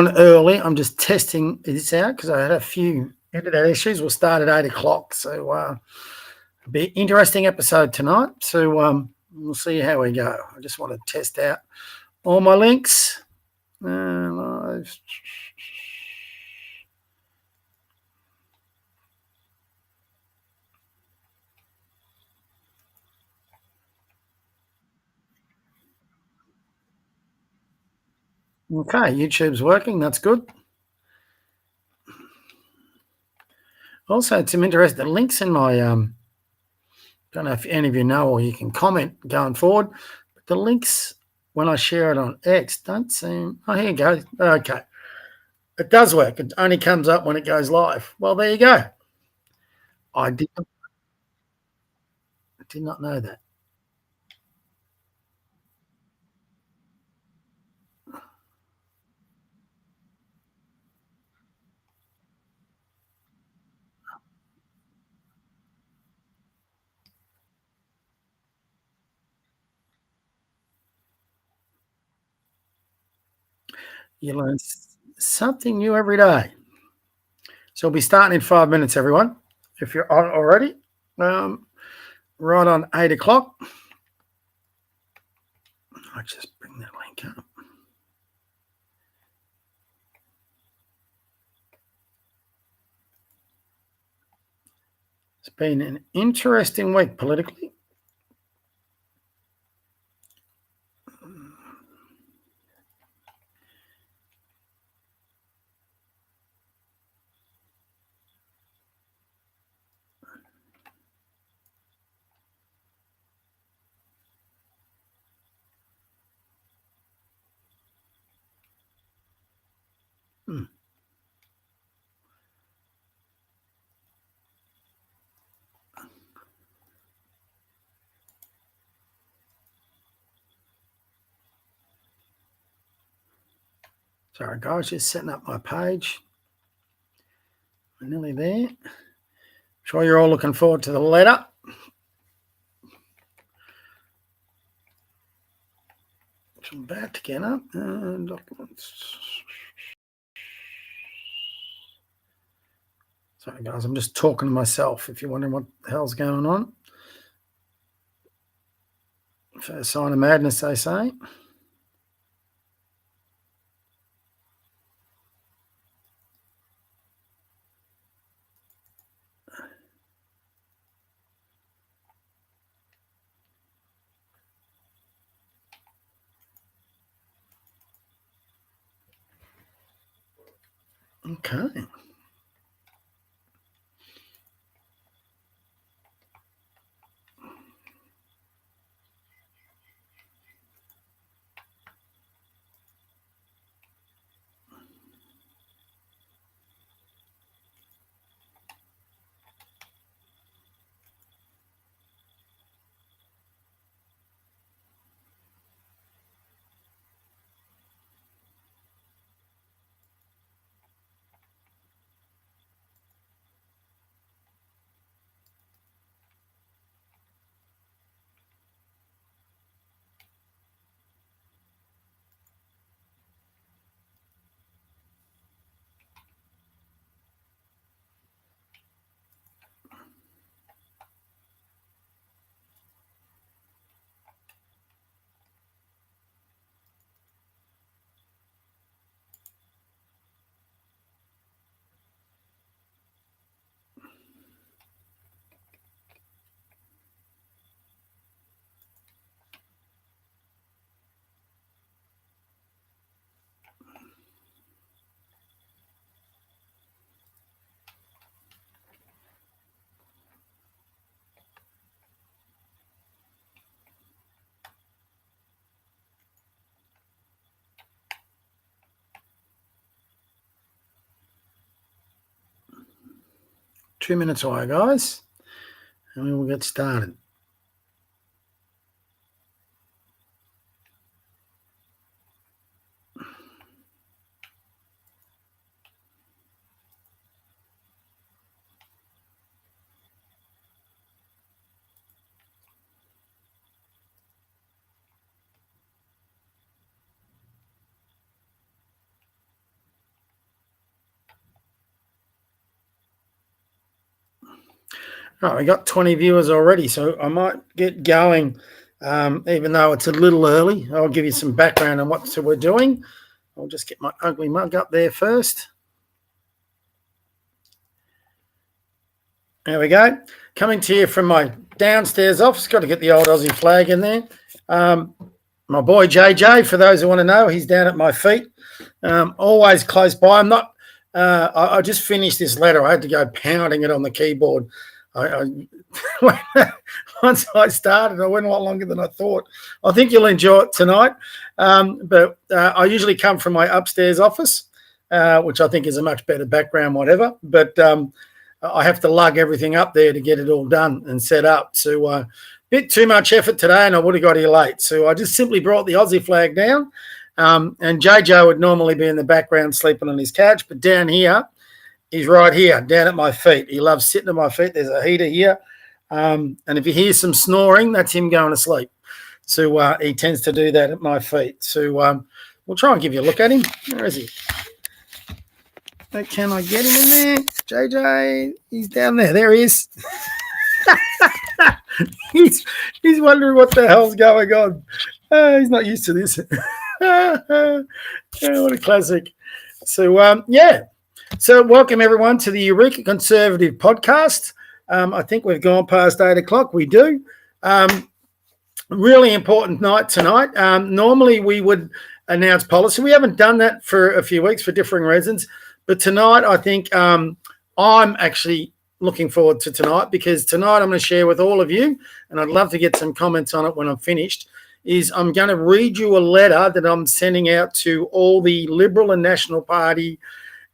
on early. I'm just testing this out because I had a few internet issues. We'll start at 8 o'clock. So it'll be an interesting episode tonight. So we'll see how we go. I just want to test out all my links. Live. Okay, YouTube's working. That's good. Also, some interesting links in my don't know if any of you know or you can comment going forward, but the links when I share it on X don't seem. Oh, here you go. Okay, it does work. It only comes up when it goes live. Well, there you go. I did not know that. You learn something new every day. So we'll be starting in 5 minutes, everyone. If you're on already, right on 8 o'clock. I'll just bring that link up. It's been an interesting week politically. Sorry, guys, just setting up my page. We're nearly there. Sure you're all looking forward to the letter. Which I'm about to get up. Documents. Sorry, guys, I'm just talking to myself if you're wondering what the hell's going on. First sign of madness, they say. Okay. Two minutes away, guys, and we will get started. Oh, we got 20 viewers already, so I might get going, even though it's a little early. I'll give you some background on what we're doing. I'll just get my ugly mug up there first. There we go. Coming to you from my downstairs office. Got to get the old Aussie flag in there. My boy JJ, for those who want to know, he's down at my feet, always close by. I just finished this letter. I had to go pounding it on the keyboard. Once I started, I went a lot longer than I thought. I think you'll enjoy it tonight. But I usually come from my upstairs office, which I think is a much better background, whatever. But I have to lug everything up there to get it all done and set up. So a bit too much effort today, and I would have got here late. So I just simply brought the Aussie flag down. And JJ would normally be in the background sleeping on his couch, but down here, he's right here, down at my feet. He loves sitting at my feet. There's a heater here. And if you hear some snoring, that's him going to sleep. So he tends to do that at my feet. So we'll try and give you a look at him. Where is he? Can I get him in there? JJ, he's down there. There he is. He's wondering what the hell's going on. He's not used to this. What a classic. So, So welcome, everyone, to the Eureka Conservative Podcast. I think we've gone past 8 o'clock. We do. Really important night tonight. Normally, we would announce policy. We haven't done that for a few weeks for differing reasons. But tonight, I think I'm actually looking forward to tonight, because tonight I'm going to share with all of you, and I'd love to get some comments on it when I'm finished, is I'm going to read you a letter that I'm sending out to all the Liberal and National Party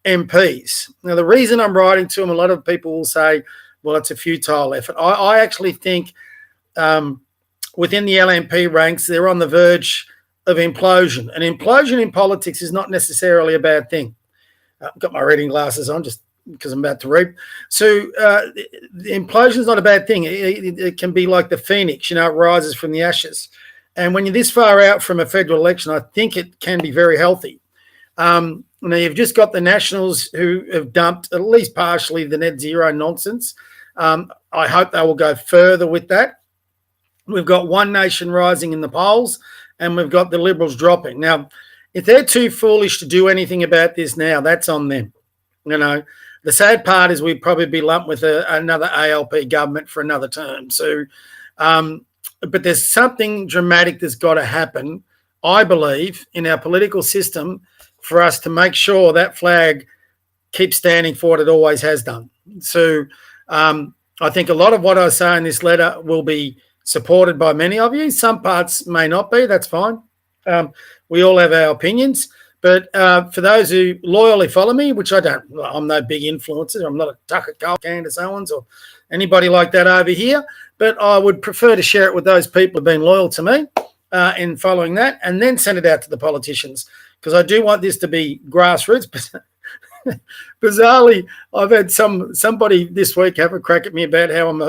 MPs. Now, the reason I'm writing to them, a lot of people will say, well, it's a futile effort. I actually think within the LNP ranks, they're on the verge of implosion. And implosion in politics is not necessarily a bad thing. I've got my reading glasses on just because I'm about to read. So the implosion is not a bad thing. It can be like the phoenix, it rises from the ashes. And when you're this far out from a federal election, I think it can be very healthy. Now, you've just got the Nationals who have dumped at least partially the net zero nonsense. I hope they will go further with that. We've got One Nation rising in the polls, and we've got the Liberals dropping. Now, if they're too foolish to do anything about this now, that's on them. The sad part is we'd probably be lumped with another ALP government for another term. So, but there's something dramatic that's got to happen, I believe, in our political system for us to make sure that flag keeps standing for what it always has done. So I think a lot of what I say in this letter will be supported by many of you. Some parts may not be. That's fine. We all have our opinions. But for those who loyally follow me, which I don't, I'm no big influencer. I'm not a Tucker Carlson, Candace Owens, or anybody like that over here. But I would prefer to share it with those people who've been loyal to me in following that, and then send it out to the politicians, because I do want this to be grassroots. Bizarrely, I've had somebody this week have a crack at me about how I'm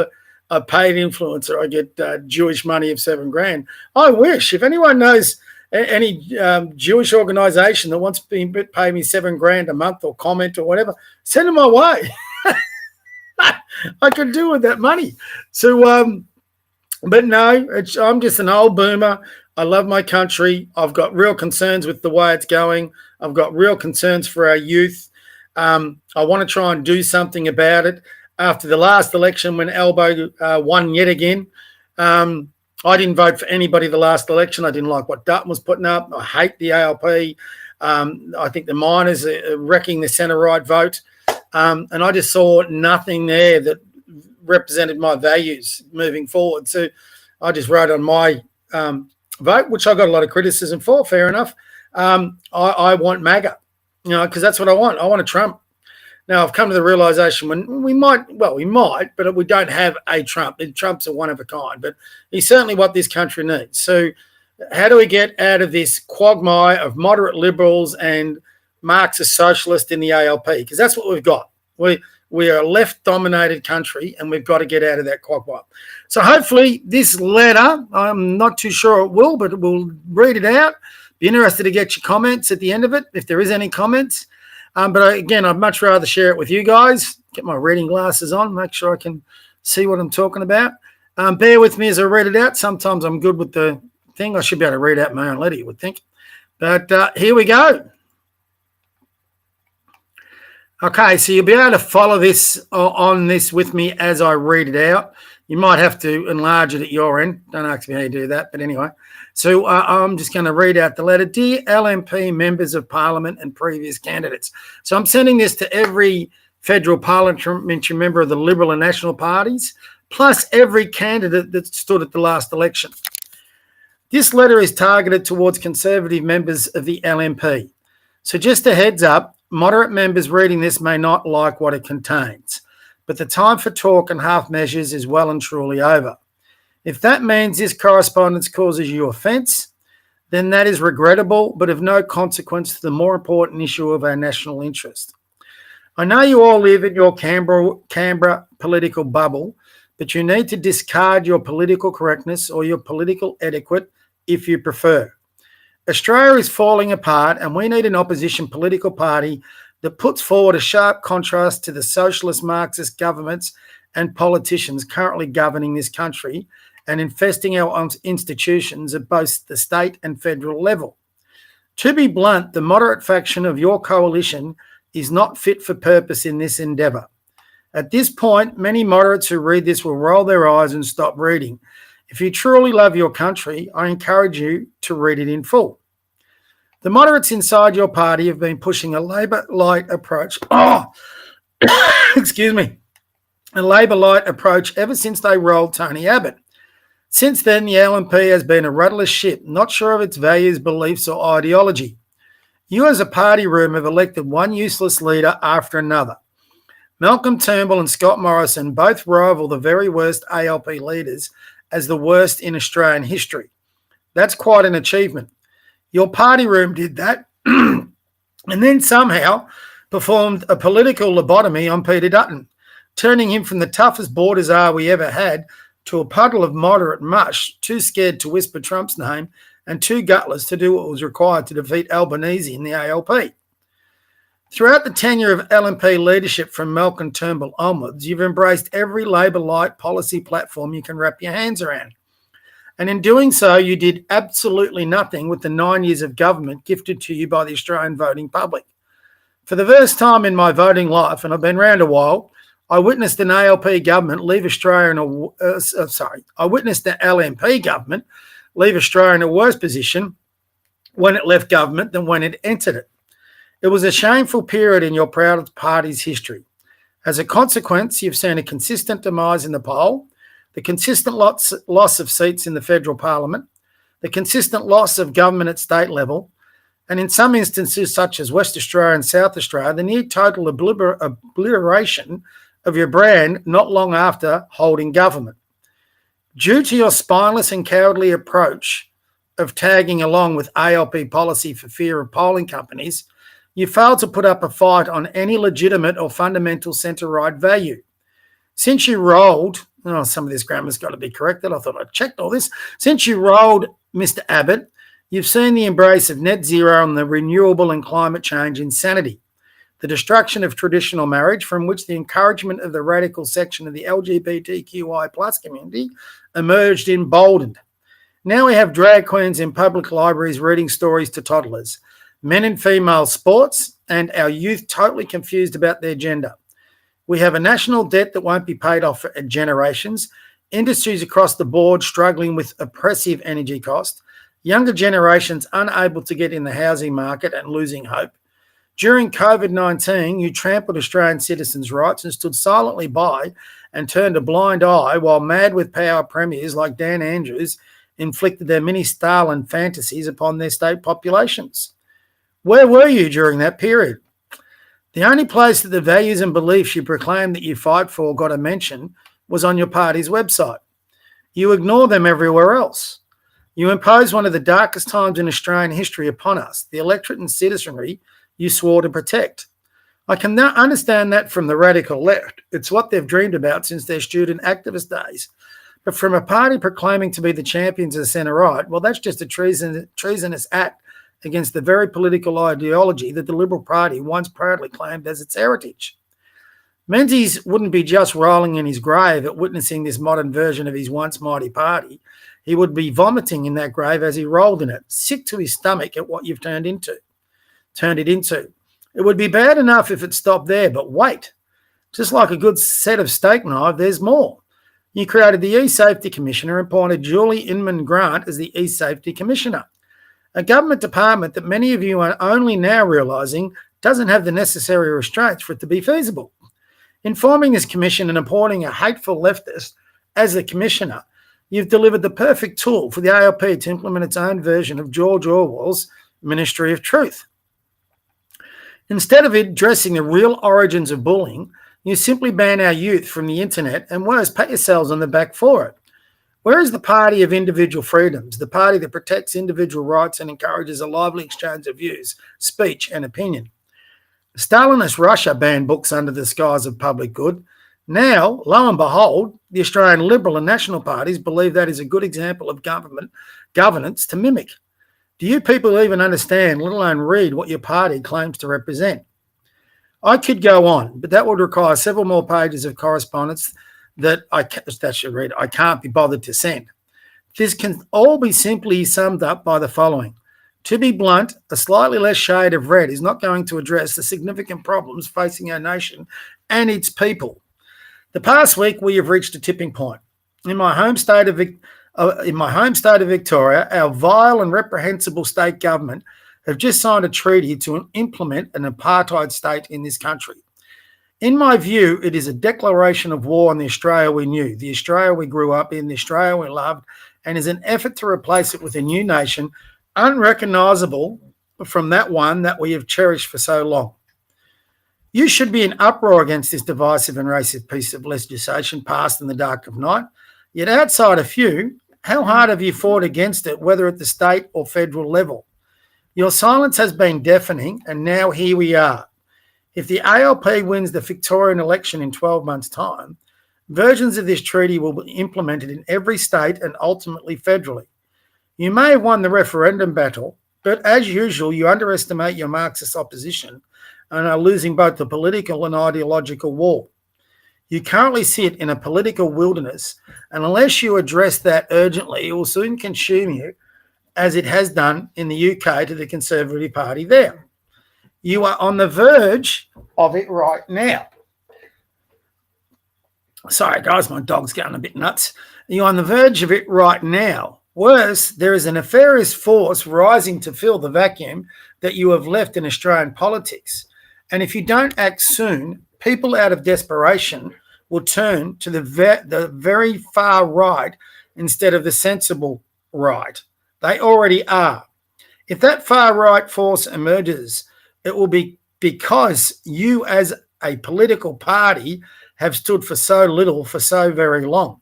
a paid influencer. I get Jewish money of $7,000. I wish. If anyone knows any Jewish organisation that wants to pay me $7,000 a month or comment or whatever, send them my way. I could do with that money. So, but no, I'm just an old boomer. I love my country. I've got real concerns with the way it's going. I've got real concerns for our youth. I want to try and do something about it. After the last election, when Albo won yet again, I didn't vote for anybody the last election. I didn't like what Dutton was putting up. I hate the ALP. I think the miners are wrecking the centre-right vote. And I just saw nothing there that represented my values moving forward. So I just wrote on my vote, which I got a lot of criticism for, fair enough. I want MAGA, because that's what I want. I want a Trump. Now, I've come to the realisation when we might, but we don't have a Trump. Trump's a one of a kind, but he's certainly what this country needs. So how do we get out of this quagmire of moderate liberals and Marxist socialists in the ALP? Because that's what we've got. We are a left-dominated country, and we've got to get out of that quagmire. So hopefully this letter, I'm not too sure it will, but we'll read it out. Be interested to get your comments at the end of it, if there is any comments. But again, I'd much rather share it with you guys. Get my reading glasses on, make sure I can see what I'm talking about. Bear with me as I read it out. Sometimes I'm good with the thing. I should be able to read out my own letter, you would think. But here we go. Okay, so you'll be able to follow this on this with me as I read it out. You might have to enlarge it at your end. Don't ask me how you do that, but anyway. So I'm just going to read out the letter. Dear LNP members of Parliament and previous candidates. So I'm sending this to every federal parliamentary member of the Liberal and National parties, plus every candidate that stood at the last election. This letter is targeted towards Conservative members of the LNP. So just a heads up, moderate members reading this may not like what it contains, but the time for talk and half measures is well and truly over. If that means this correspondence causes you offence, then that is regrettable, but of no consequence to the more important issue of our national interest. I know you all live in your Canberra political bubble, but you need to discard your political correctness or your political etiquette if you prefer. Australia is falling apart and we need an opposition political party that puts forward a sharp contrast to the socialist Marxist governments and politicians currently governing this country and infesting our institutions at both the state and federal level. To be blunt, the moderate faction of your coalition is not fit for purpose in this endeavour. At this point, many moderates who read this will roll their eyes and stop reading. If you truly love your country, I encourage you to read it in full. The moderates inside your party have been pushing a Labor-light approach. Excuse me. A Labor-light approach ever since they rolled Tony Abbott. Since then, the LNP has been a rudderless ship, not sure of its values, beliefs or ideology. You as a party room have elected one useless leader after another. Malcolm Turnbull and Scott Morrison both rival the very worst ALP leaders as the worst in Australian history. That's quite an achievement. Your party room did that and then somehow performed a political lobotomy on Peter Dutton, turning him from the toughest border czar we ever had to a puddle of moderate mush, too scared to whisper Trump's name and too gutless to do what was required to defeat Albanese in the ALP. Throughout the tenure of LNP leadership from Malcolm Turnbull onwards, you've embraced every Labor-light policy platform you can wrap your hands around. And in doing so, you did absolutely nothing with the 9 years of government gifted to you by the Australian voting public. For the first time in my voting life, and I've been around a while, I witnessed an ALP government leave Australia I witnessed the LNP government leave Australia in a worse position when it left government than when it entered it. It was a shameful period in your proud party's history. As a consequence, you've seen a consistent demise in the poll, the consistent loss of seats in the federal parliament, the consistent loss of government at state level, and in some instances, such as West Australia and South Australia, the near total obliteration of your brand not long after holding government. Due to your spineless and cowardly approach of tagging along with ALP policy for fear of polling companies, you failed to put up a fight on any legitimate or fundamental centre-right value. Since you rolled, some of this grammar's got to be corrected. I thought I'd checked all this. Since you rolled Mr. Abbott, you've seen the embrace of net zero and the renewable and climate change insanity, the destruction of traditional marriage from which the encouragement of the radical section of the LGBTQI plus community emerged emboldened. Now we have drag queens in public libraries reading stories to toddlers, men and female sports, and our youth totally confused about their gender. We have a national debt that won't be paid off for generations, industries across the board struggling with oppressive energy costs, younger generations unable to get in the housing market and losing hope. During COVID-19, you trampled Australian citizens' rights and stood silently by and turned a blind eye while mad with power premiers like Dan Andrews inflicted their mini Stalin fantasies upon their state populations. Where were you during that period? The only place that the values and beliefs you proclaim that you fight for got a mention was on your party's website. You ignore them everywhere else. You impose one of the darkest times in Australian history upon us, the electorate and citizenry you swore to protect. I can understand that from the radical left. It's what they've dreamed about since their student activist days. But from a party proclaiming to be the champions of the centre-right, well, that's just a treasonous act against the very political ideology that the Liberal Party once proudly claimed as its heritage. Menzies wouldn't be just rolling in his grave at witnessing this modern version of his once mighty party. He would be vomiting in that grave as he rolled in it, sick to his stomach at what you've turned it into. It would be bad enough if it stopped there, but wait. Just like a good set of steak knives, there's more. You created the E-Safety Commissioner and appointed Julie Inman Grant as the E-Safety Commissioner, a government department that many of you are only now realising doesn't have the necessary restraints for it to be feasible. In forming this commission and appointing a hateful leftist as the commissioner, you've delivered the perfect tool for the ALP to implement its own version of George Orwell's Ministry of Truth. Instead of addressing the real origins of bullying, you simply ban our youth from the internet and worse, pat yourselves on the back for it. Where is the party of individual freedoms, the party that protects individual rights and encourages a lively exchange of views, speech and opinion? Stalinist Russia banned books under the skies of public good. Now, lo and behold, the Australian Liberal and National parties believe that is a good example of governance to mimic. Do you people even understand, let alone read, what your party claims to represent? I could go on, but that would require several more pages of correspondence that I can't be bothered to send. This can all be simply summed up by the following. To be blunt, a slightly less shade of red is not going to address the significant problems facing our nation and its people. The past week, we have reached a tipping point. In my home state of Victoria, our vile and reprehensible state government have just signed a treaty to implement an apartheid state in this country. In my view, it is a declaration of war on the Australia we knew, the Australia we grew up in, the Australia we loved, and is an effort to replace it with a new nation unrecognisable from that one that we have cherished for so long. You should be in uproar against this divisive and racist piece of legislation passed in the dark of night. Yet outside a few, how hard have you fought against it, whether at the state or federal level? Your silence has been deafening, and now here we are. If the ALP wins the Victorian election in 12 months' time, versions of this treaty will be implemented in every state and ultimately federally. You may have won the referendum battle, but as usual, you underestimate your Marxist opposition and are losing both the political and ideological war. You currently sit in a political wilderness, and unless you address that urgently, it will soon consume you, as it has done in the UK to the Conservative Party there. You are on the verge of it right now. Sorry, guys, my dog's going a bit nuts. You're on the verge of it right now. Worse, there is a nefarious force rising to fill the vacuum that you have left in Australian politics. And if you don't act soon, people out of desperation will turn to the very far right instead of the sensible right. They already are. If that far right force emerges, it will be because you as a political party have stood for so little for so very long.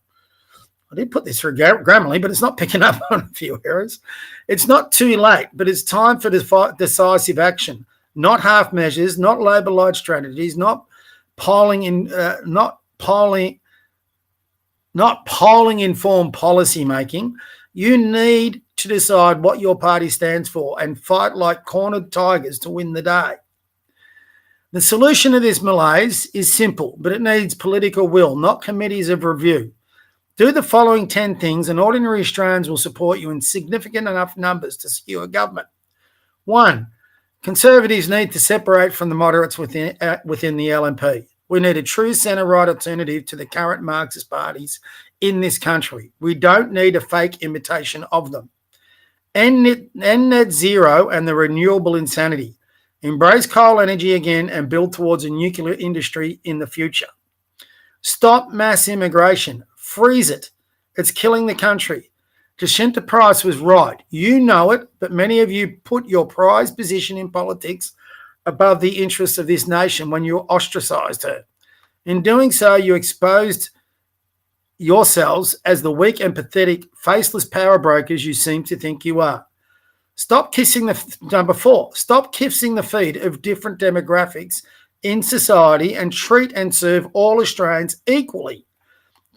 I did put this through Grammarly, but it's not picking up on a few errors. It's not too late, but it's time for decisive action, not half measures, not Labor-led strategies, not polling informed policy making. You need to decide what your party stands for and fight like cornered tigers to win the day. The solution to this malaise is simple, but it needs political will, not committees of review. Do the following 10 things and ordinary Australians will support you in significant enough numbers to secure government. 1. Conservatives need to separate from the moderates within the LNP. We need a true centre-right alternative to the current Marxist parties in this country. We don't need a fake imitation of them. End net zero and the renewable insanity. Embrace coal energy again and build towards a nuclear industry in the future. Stop mass immigration. Freeze it. It's killing the country. Jacinta Price was right. You know it, but many of you put your prized position in politics above the interests of this nation when you ostracised her. In doing so, you exposed yourselves as the weak and pathetic, faceless power brokers you seem to think you are. Stop kissing Stop kissing the feet of different demographics in society and treat and serve all Australians equally.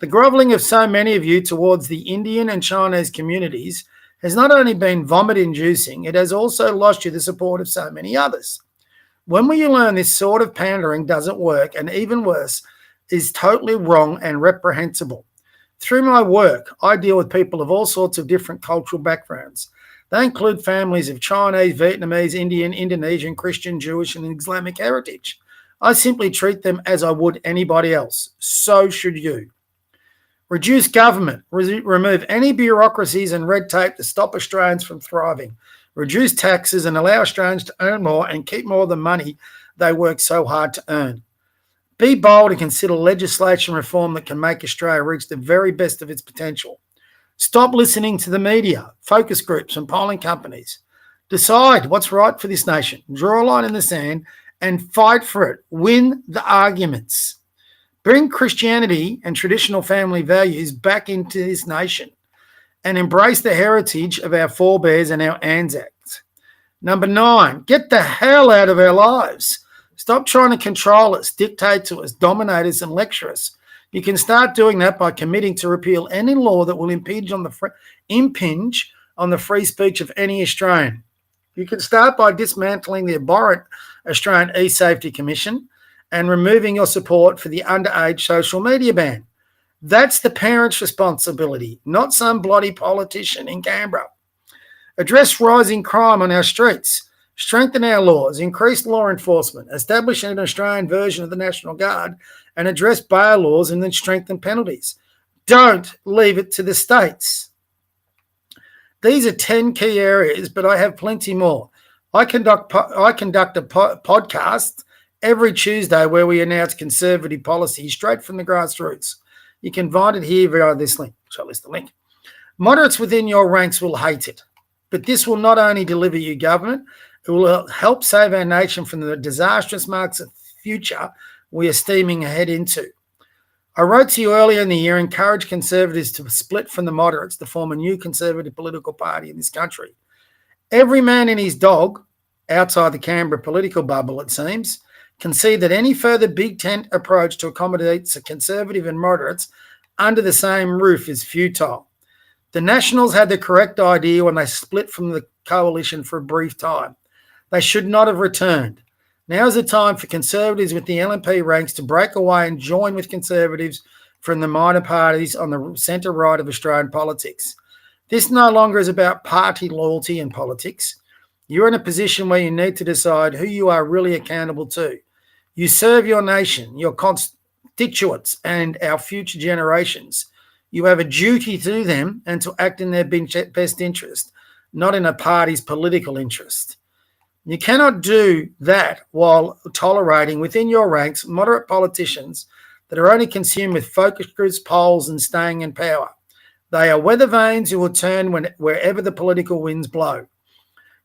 The grovelling of so many of you towards the Indian and Chinese communities has not only been vomit-inducing, it has also lost you the support of so many others. When will you learn this sort of pandering doesn't work, and even worse, is totally wrong and reprehensible? Through my work, I deal with people of all sorts of different cultural backgrounds. They include families of Chinese, Vietnamese, Indian, Indonesian, Christian, Jewish, and Islamic heritage. I simply treat them as I would anybody else. So should you. Reduce government. Remove any bureaucracies and red tape to stop Australians from thriving. Reduce taxes and allow Australians to earn more and keep more of the money they work so hard to earn. Be bold and consider legislation reform that can make Australia reach the very best of its potential. Stop listening to the media, focus groups and polling companies. Decide what's right for this nation. Draw a line in the sand and fight for it. Win the arguments. Bring Christianity and traditional family values back into this nation and embrace the heritage of our forebears and our Anzacs. Number 9, get the hell out of our lives. Stop trying to control us, dictate to us, dominate us, and lecture us. You can start doing that by committing to repeal any law that will impinge on the free speech of any Australian. You can start by dismantling the abhorrent Australian E-Safety Commission and removing your support for the underage social media ban. That's the parents' responsibility, not some bloody politician in Canberra. Address rising crime on our streets. Strengthen our laws, increase law enforcement, establish an Australian version of the National Guard, and address bail laws and then strengthen penalties. Don't leave it to the states. These are 10 key areas, but I have plenty more. I conduct a podcast every Tuesday where we announce conservative policy straight from the grassroots. You can find it here via this link. Shall I list the link? Moderates within your ranks will hate it, but this will not only deliver you government, it will help save our nation from the disastrous marks of future we are steaming ahead into. I wrote to you earlier in the year, encourage Conservatives to split from the moderates to form a new Conservative political party in this country. Every man and his dog, outside the Canberra political bubble it seems, can see that any further big tent approach to accommodate Conservative and moderates under the same roof is futile. The Nationals had the correct idea when they split from the coalition for a brief time. They should not have returned. Now is the time for Conservatives with the LNP ranks to break away and join with Conservatives from the minor parties on the centre-right of Australian politics. This no longer is about party loyalty in politics. You're in a position where you need to decide who you are really accountable to. You serve your nation, your constituents, and our future generations. You have a duty to them and to act in their best interest, not in a party's political interest. You cannot do that while tolerating within your ranks moderate politicians that are only consumed with focus groups, polls, and staying in power. They are weather vanes who will turn wherever the political winds blow.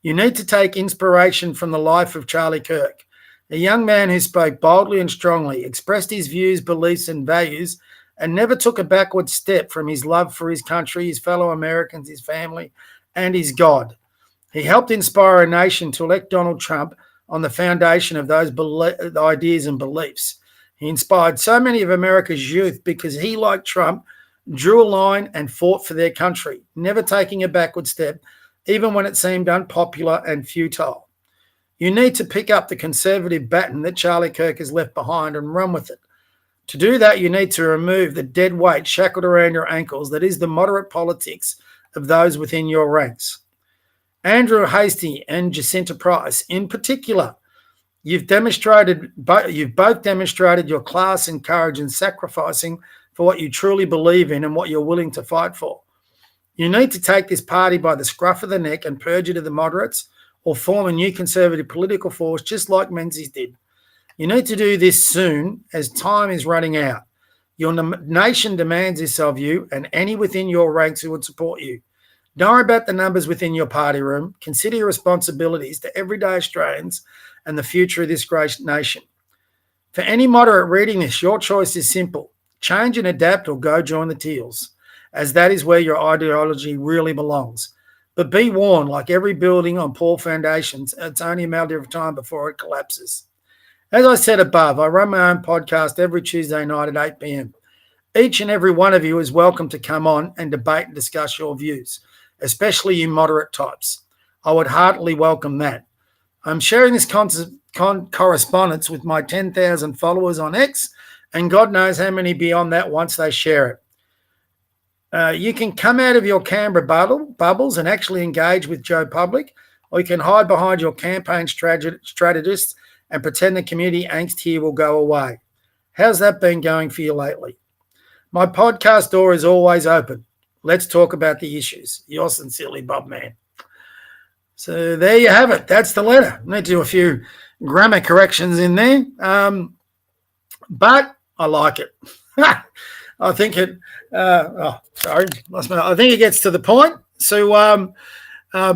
You need to take inspiration from the life of Charlie Kirk, a young man who spoke boldly and strongly, expressed his views, beliefs, and values, and never took a backward step from his love for his country, his fellow Americans, his family, and his God. He helped inspire a nation to elect Donald Trump on the foundation of those ideas and beliefs. He inspired so many of America's youth because he, like Trump, drew a line and fought for their country, never taking a backward step, even when it seemed unpopular and futile. You need to pick up the Conservative baton that Charlie Kirk has left behind and run with it. To do that, you need to remove the dead weight shackled around your ankles that is the moderate politics of those within your ranks. Andrew Hastie and Jacinta Price, in particular, you've both demonstrated your class and courage in sacrificing for what you truly believe in and what you're willing to fight for. You need to take this party by the scruff of the neck and purge it of the moderates or form a new Conservative political force just like Menzies did. You need to do this soon as time is running out. Your nation demands this of you and any within your ranks who would support you. Don't worry about the numbers within your party room. Consider your responsibilities to everyday Australians and the future of this great nation. For any moderate reading this, your choice is simple. Change and adapt or go join the Teals, as that is where your ideology really belongs. But be warned, like every building on poor foundations, it's only a matter of time before it collapses. As I said above, I run my own podcast every Tuesday night at 8 p.m. Each and every one of you is welcome to come on and debate and discuss your views, especially you moderate types. I would heartily welcome that. I'm sharing this correspondence with my 10,000 followers on X, and God knows how many beyond that once they share it. You can come out of your Canberra bubbles and actually engage with Joe Public, or you can hide behind your campaign strategists and pretend the community angst here will go away. How's that been going for you lately? My podcast door is always open. Let's talk about the issues. Yours sincerely, Bob Man. So there you have it. That's the letter. I need to do a few grammar corrections in there, but I like it. I think it. I think it gets to the point. So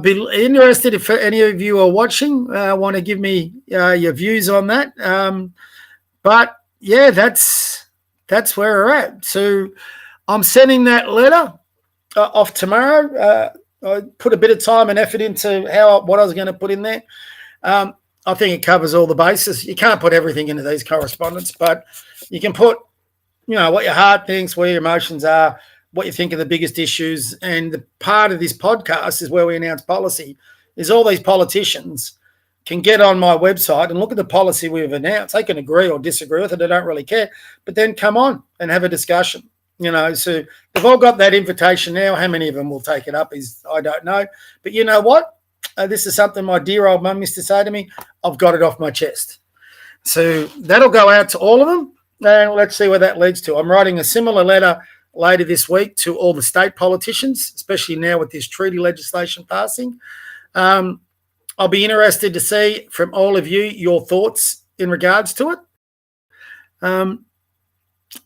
be interested if any of you are watching. Want to give me your views on that. But yeah, that's where we're at. So I'm sending that letter off tomorrow. I put a bit of time and effort into what I was going to put in there. I think it covers all the bases. You can't put everything into these correspondence, but you can put, what your heart thinks, where your emotions are, what you think are the biggest issues. And the part of this podcast is where we announce policy, is all these politicians can get on my website and look at the policy we've announced. They can agree or disagree with it. I don't really care. But then come on and have a discussion. So they've all got that invitation now. How many of them will take it up I don't know. But you know what? This is something my dear old mum used to say to me. I've got it off my chest. So that'll go out to all of them. And let's see where that leads to. I'm writing a similar letter later this week to all the state politicians, especially now with this treaty legislation passing. I'll be interested to see from all of you your thoughts in regards to it. I'm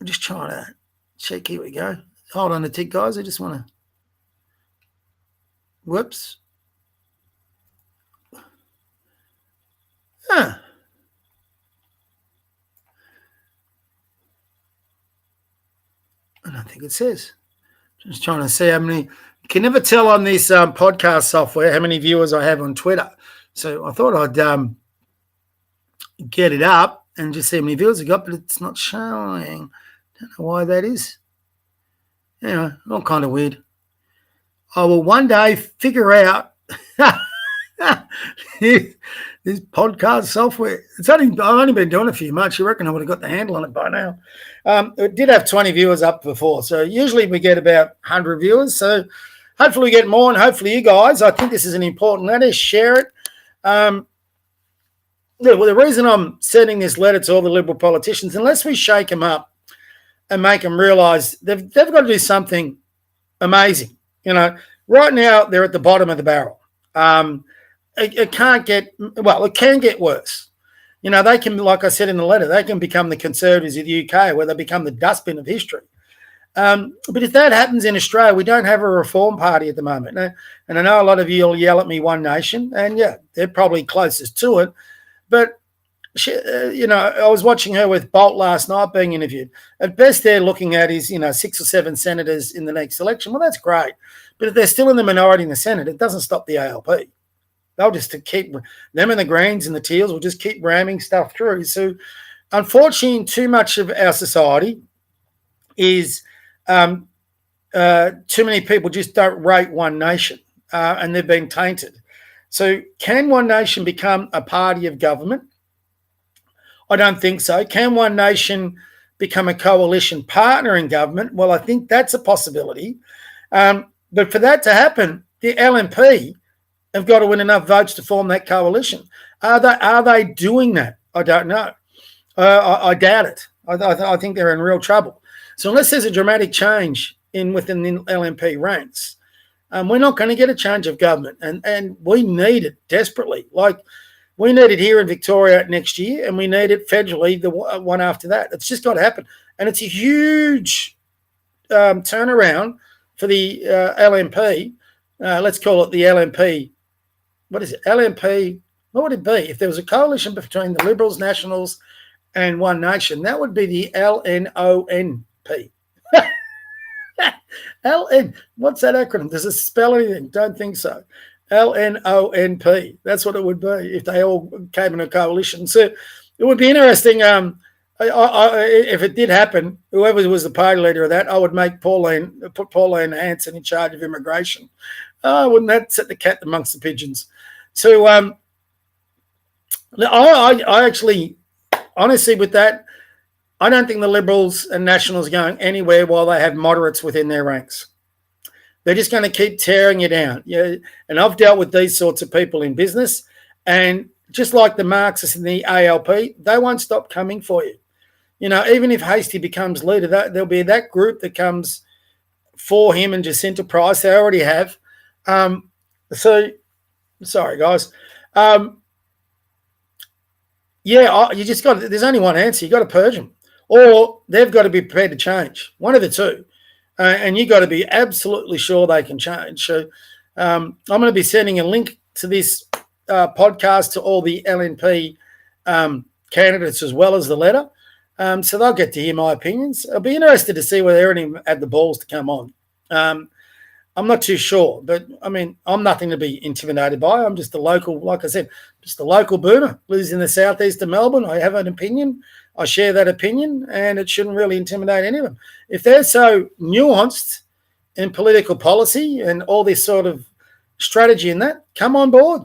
just trying to check. Here we go. Hold on a tick, guys. I just want to. Whoops. I don't think it says. Just trying to see how many. You can never tell on this podcast software how many viewers I have on Twitter. So I thought I'd get it up and just see how many viewers I got, but it's not showing. Don't know why that is. All kind of weird. I will one day figure out this podcast software. I've only been doing it a few months. You reckon I would have got the handle on it by now. It did have 20 viewers up before. So usually we get about 100 viewers. So hopefully we get more, and hopefully you guys. I think this is an important letter. Share it. The reason I'm sending this letter to all the Liberal politicians, unless we shake them up and make them realise they've got to do something amazing. Right now they're at the bottom of the barrel. It can't get, it can get worse. They can, like I said in the letter, they can become the Conservatives of the UK, where they become the dustbin of history. But if that happens in Australia, we don't have a Reform Party at the moment. And I know a lot of you will yell at me, One Nation, and yeah, they're probably closest to it. But, I was watching her with Bolt last night being interviewed. At best, they're looking at is, 6 or 7 senators in the next election. Well, that's great. But if they're still in the minority in the Senate, it doesn't stop the ALP. They'll just keep them, and the Greens and the Teals will just keep ramming stuff through. So, unfortunately, too much of our society is too many people just don't rate One Nation, and they've been tainted. So, can One Nation become a party of government? I don't think so. Can One Nation become a coalition partner in government? Well, I think that's a possibility. But for that to happen, the LNP have got to win enough votes to form that coalition. Are they doing that? I don't know. I doubt it. I think they're in real trouble. So unless there's a dramatic change within the LNP ranks, we're not going to get a change of government. And we need it desperately. Like, we need it here in Victoria next year, and we need it federally the one after that. It's just got to happen. And it's a huge turnaround for the LNP. Let's call it the LNP. What is it? LNP. What would it be? If there was a coalition between the Liberals, Nationals, and One Nation, that would be the LNONP. LN. What's that acronym? Does it spell anything? Don't think so. LNONP. That's what it would be if they all came in a coalition. So it would be interesting. If it did happen, whoever was the party leader of that, I would put Pauline Hanson in charge of immigration. Wouldn't that set the cat amongst the pigeons? So I actually, honestly, with that, I don't think the Liberals and Nationals are going anywhere while they have moderates within their ranks. They're just going to keep tearing you down. Yeah, and I've dealt with these sorts of people in business, and just like the Marxists and the ALP, they won't stop coming for you. Even if Hastie becomes leader, there'll be that group that comes for him and Jacinta Price. They already have. So, sorry, guys. You just got. There's only one answer. You got to purge them, or they've got to be prepared to change. One of the two, and you got to be absolutely sure they can change. So, I'm going to be sending a link to this podcast to all the LNP candidates as well as the letter, so they'll get to hear my opinions. I'll be interested to see whether they're had the balls to come on. I'm not too sure, but I mean, I'm nothing to be intimidated by. I'm just a local, like I said, just a local boomer, lives in the southeast of Melbourne. I have an opinion. I share that opinion, and it shouldn't really intimidate any of them. If they're so nuanced in political policy and all this sort of strategy in that, come on board.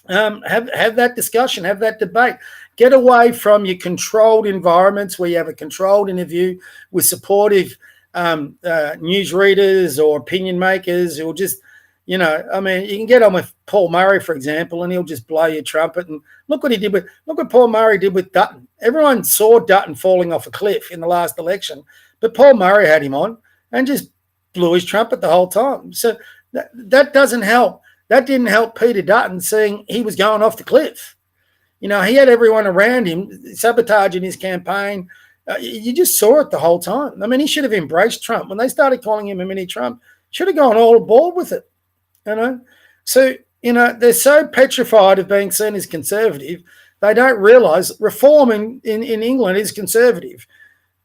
Have that discussion, have that debate. Get away from your controlled environments where you have a controlled interview with supportive news readers or opinion makers who will just, you can get on with Paul Murray, for example, and he'll just blow your trumpet. And look what Paul Murray did with Dutton. Everyone saw Dutton falling off a cliff in the last election, but Paul Murray had him on and just blew his trumpet the whole time. So that doesn't help. That didn't help Peter Dutton seeing he was going off the cliff. He had everyone around him sabotaging his campaign. You just saw it the whole time. I mean, he should have embraced Trump. When they started calling him a mini Trump, should have gone all aboard with it, So, they're so petrified of being seen as conservative, they don't realise reform in England is conservative.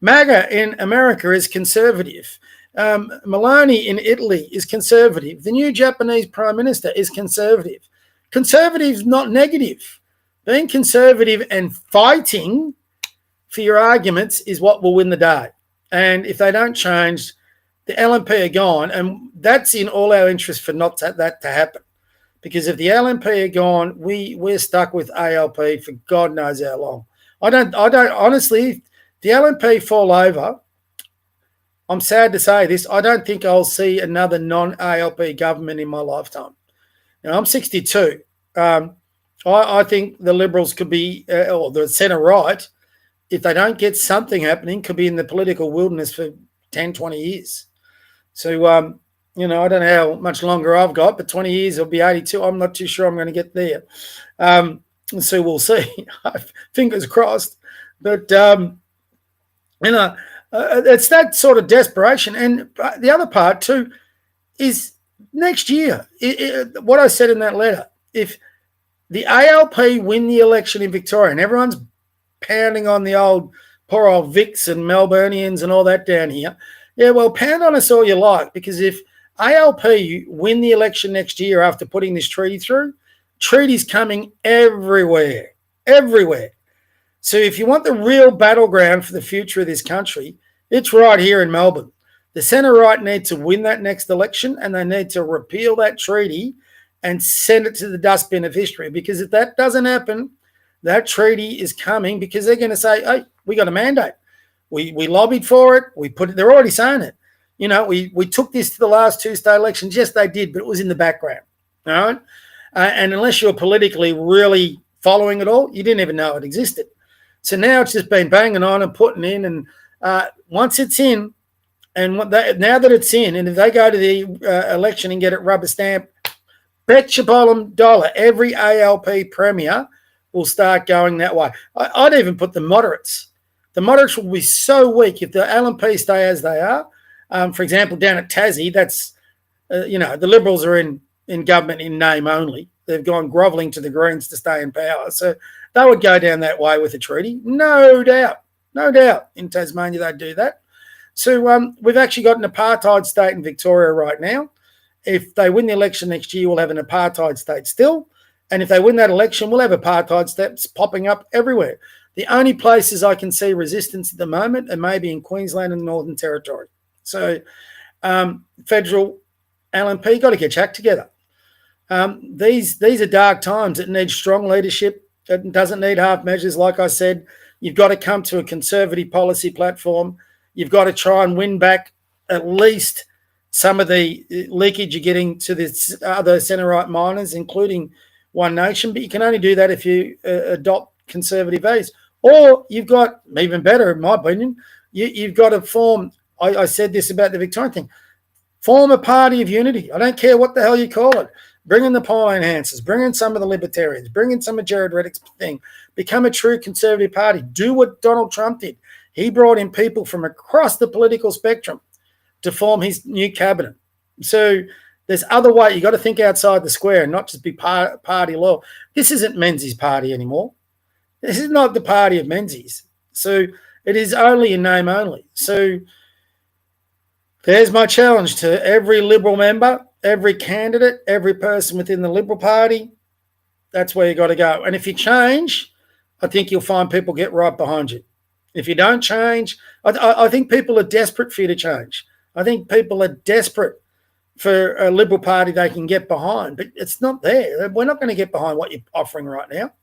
MAGA in America is conservative. Meloni in Italy is conservative. The new Japanese Prime Minister is conservative. Conservative, not negative. Being conservative and fighting for your arguments is what will win the day. And if they don't change, the LNP are gone, and that's in all our interest for not that to happen. Because if the LNP are gone, we're stuck with ALP for God knows how long. I don't honestly, if the LNP fall over, I'm sad to say this, I don't think I'll see another non-ALP government in my lifetime. I'm 62. I think the Liberals could be, or the centre-right, if they don't get something happening, could be in the political wilderness for 10, 20 years. So, I don't know how much longer I've got, but 20 years I'll be 82. I'm not too sure I'm going to get there. So we'll see. Fingers crossed. But, it's that sort of desperation. And the other part too is next year, what I said in that letter, if the ALP win the election in Victoria and everyone's pounding on the poor old Vics and Melburnians and all that down here, yeah, well, pound on us all you like, because if ALP win the election next year after putting this treaty through, treaties coming everywhere. So if you want the real battleground for the future of this country, it's right here in Melbourne. The centre-right need to win that next election, and they need to repeal that treaty and send it to the dustbin of history. Because if that doesn't happen, that treaty is coming, because they're going to say, hey, we got a mandate. We lobbied for it. They're already saying it. We took this to the last two state elections. Yes, they did, but it was in the background. All right. And unless you're politically really following it all, you didn't even know it existed. So now it's just been banging on and putting in. And once it's in, and now that it's in, and if they go to the election and get it rubber stamped, bet your bottom dollar every ALP premier will start going that way. I'd even put the moderates. The moderates will be so weak if the LNP stay as they are. For example, down at Tassie, that's, the Liberals are in government in name only. They've gone grovelling to the Greens to stay in power. So they would go down that way with a treaty. No doubt. In Tasmania, they'd do that. So we've actually got an apartheid state in Victoria right now. If they win the election next year, we'll have an apartheid state still. And if they win that election, we'll have apartheid states popping up everywhere. The only places I can see resistance at the moment are maybe in Queensland and the Northern Territory. So federal LNP got to get your act together. These are dark times that need strong leadership It doesn't need half measures. Like I said, you've got to come to a conservative policy platform. You've got to try and win back at least some of the leakage you're getting to the other centre-right miners, including One Nation. But you can only do that if you adopt conservative values. Or you've got, even better in my opinion, you've got to form, I said this about the Victorian thing, form a party of unity. I don't care what the hell you call it. Bring in the pole enhancers, bring in some of the libertarians, bring in some of Jared Reddick's thing. Become a true conservative party. Do what Donald Trump did. He brought in people from across the political spectrum to form his new cabinet. So there's other way. You got to think outside the square and not just be party loyal. This isn't Menzies' party anymore. This is not the party of Menzies. So it is only in name only. So there's my challenge to every Liberal member, every candidate, every person within the Liberal Party. That's where you got to go. And if you change, I think you'll find people get right behind you. If you don't change, I think people are desperate for you to change. I think people are desperate for a Liberal Party they can get behind, but it's not there. We're not going to get behind what you're offering right now.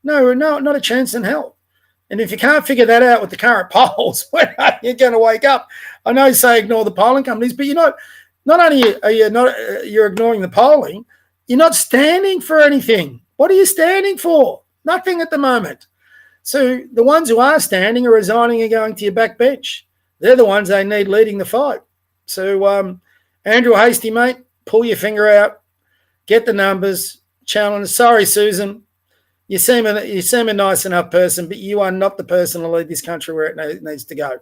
No, not a chance in hell. And if you can't figure that out with the current polls, when are you going to wake up? I know you say ignore the polling companies, but not only are you're ignoring the polling, you're not standing for anything. What are you standing for? Nothing at the moment. So the ones who are standing are resigning and going to your back bench. They're the ones they need leading the fight. So Andrew Hastie, mate, pull your finger out, get the numbers, challenge. Sorry, Susan. You seem a nice enough person, but you are not the person to lead this country where it needs to go.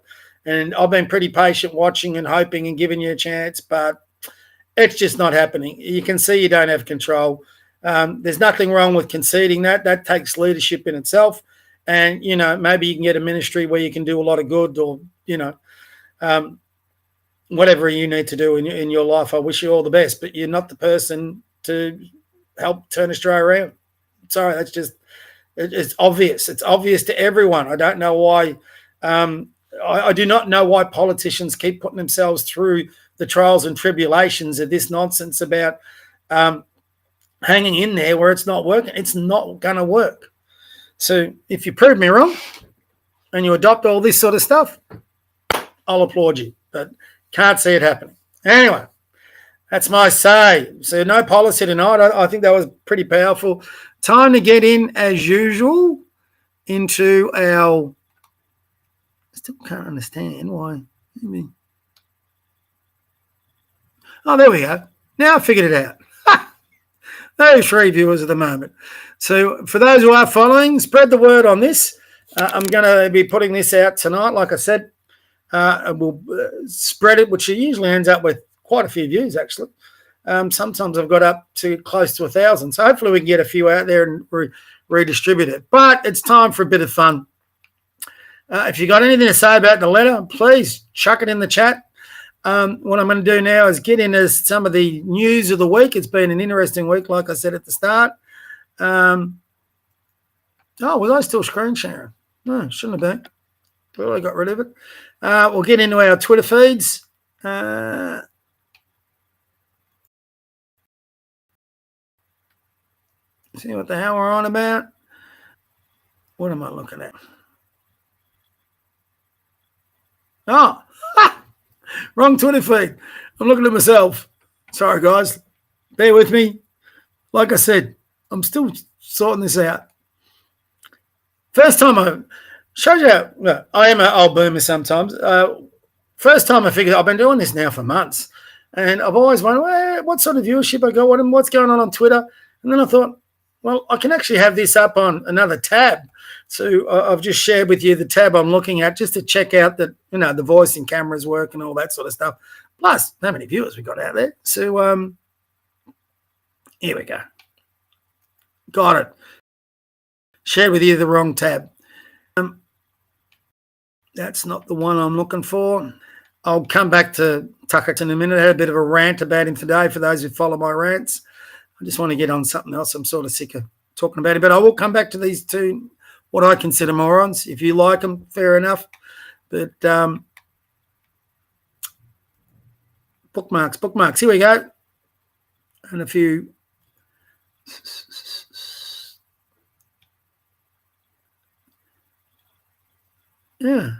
And I've been pretty patient watching and hoping and giving you a chance, but it's just not happening. You can see you don't have control. There's nothing wrong with conceding that. That takes leadership in itself. And, maybe you can get a ministry where you can do a lot of good or, whatever you need to do in your life. I wish you all the best, but you're not the person to help turn Australia around. Sorry, it's obvious. It's obvious to everyone. I don't know why. I do not know why politicians keep putting themselves through the trials and tribulations of this nonsense about hanging in there where it's not working. It's not going to work. So if you prove me wrong and you adopt all this sort of stuff, I'll applaud you, but can't see it happening. Anyway, that's my say. So no policy tonight. I think that was pretty powerful. Time to get in, as usual, into our... I still can't understand why. Oh, there we go. Now I figured it out. Those 3 viewers at the moment. So for those who are following, spread the word on this. I'm going to be putting this out tonight. Like I said, we'll spread it, which usually ends up with quite a few views, actually. Sometimes I've got up to close to 1,000. So hopefully we can get a few out there and redistribute it. But it's time for a bit of fun. If you got anything to say about the letter, please chuck it in the chat. What I'm going to do now is get into some of the news of the week. It's been an interesting week, like I said at the start. Was I still screen sharing? No, shouldn't have been. Thought I got rid of it. We'll get into our Twitter feeds. See what the hell we're on about. What am I looking at? Oh, wrong Twitter feed. I'm looking at myself. Sorry, guys. Bear with me. Like I said, I'm still sorting this out. First time I shows you, I am an old boomer sometimes. First time I figured I've been doing this now for months, and I've always wondered what sort of viewership I got, what's going on Twitter, and then I thought, well, I can actually have this up on another tab. So I've just shared with you the tab I'm looking at just to check out that, the voice and cameras work and all that sort of stuff. Plus, how many viewers we got out there. So here we go. Got it. Shared with you the wrong tab. That's not the one I'm looking for. I'll come back to Tucker in a minute. I had a bit of a rant about him today for those who follow my rants. I just want to get on something else. I'm sort of sick of talking about it. But I will come back to these two, what I consider morons. If you like them, fair enough. But bookmarks. Here we go. And a few. Yeah.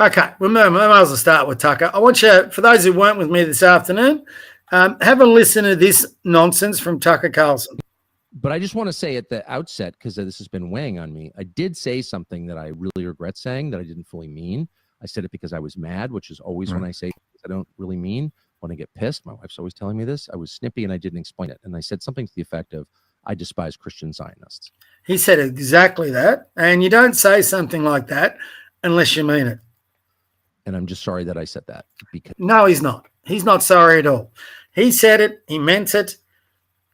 Okay, we might as well start with Tucker. I want you, for those who weren't with me this afternoon, have a listen to this nonsense from Tucker Carlson. But I just want to say at the outset, because this has been weighing on me, I did say something that I really regret saying that I didn't fully mean. I said it because I was mad, which is always when I say I don't really mean. When I get pissed, my wife's always telling me this. I was snippy and I didn't explain it. And I said something to the effect of, I despise Christian Zionists. He said exactly that. And you don't say something like that unless you mean it. And I'm just sorry that I said that. Because no, he's not. He's not sorry at all. He said it. He meant it.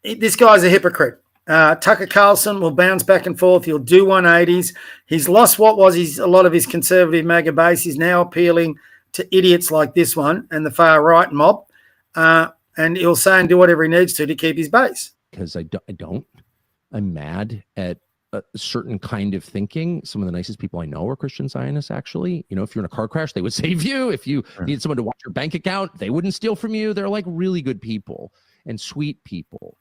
This guy's a hypocrite. Tucker Carlson will bounce back and forth. He'll do 180s. He's lost what was a lot of his conservative MAGA base. He's now appealing to idiots like this one and the far right mob. And he'll say and do whatever he needs to keep his base. Because I'm mad at a certain kind of thinking. Some of the nicest people I know are Christian Zionists, actually. You know, if you're in a car crash, they would save you. If you need someone to watch your bank account, they wouldn't steal from you. They're like really good people and sweet people.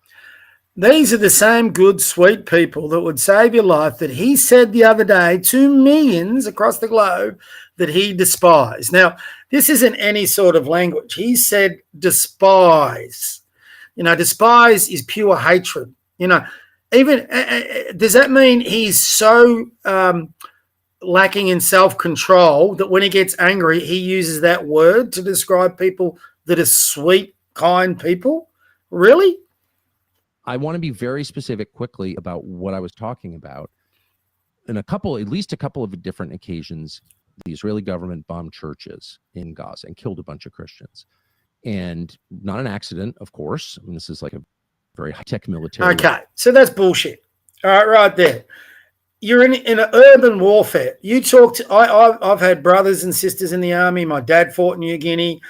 These are the same good, sweet people that would save your life that he said the other day to millions across the globe that he despised. Now, this isn't any sort of language. He said despise. You know, despise is pure hatred. You know, even does that mean he's so lacking in self-control that when he gets angry, he uses that word to describe people that are sweet, kind people? Really? I want to be very specific quickly about what I was talking about. In at least a couple of different occasions, the Israeli government bombed churches in Gaza and killed a bunch of Christians. And not an accident, of course. I mean, this is like a very high-tech military. Okay, so that's bullshit. All right, right there. You're in an urban warfare. You talk to, I've had brothers and sisters in the army. My dad fought in New Guinea.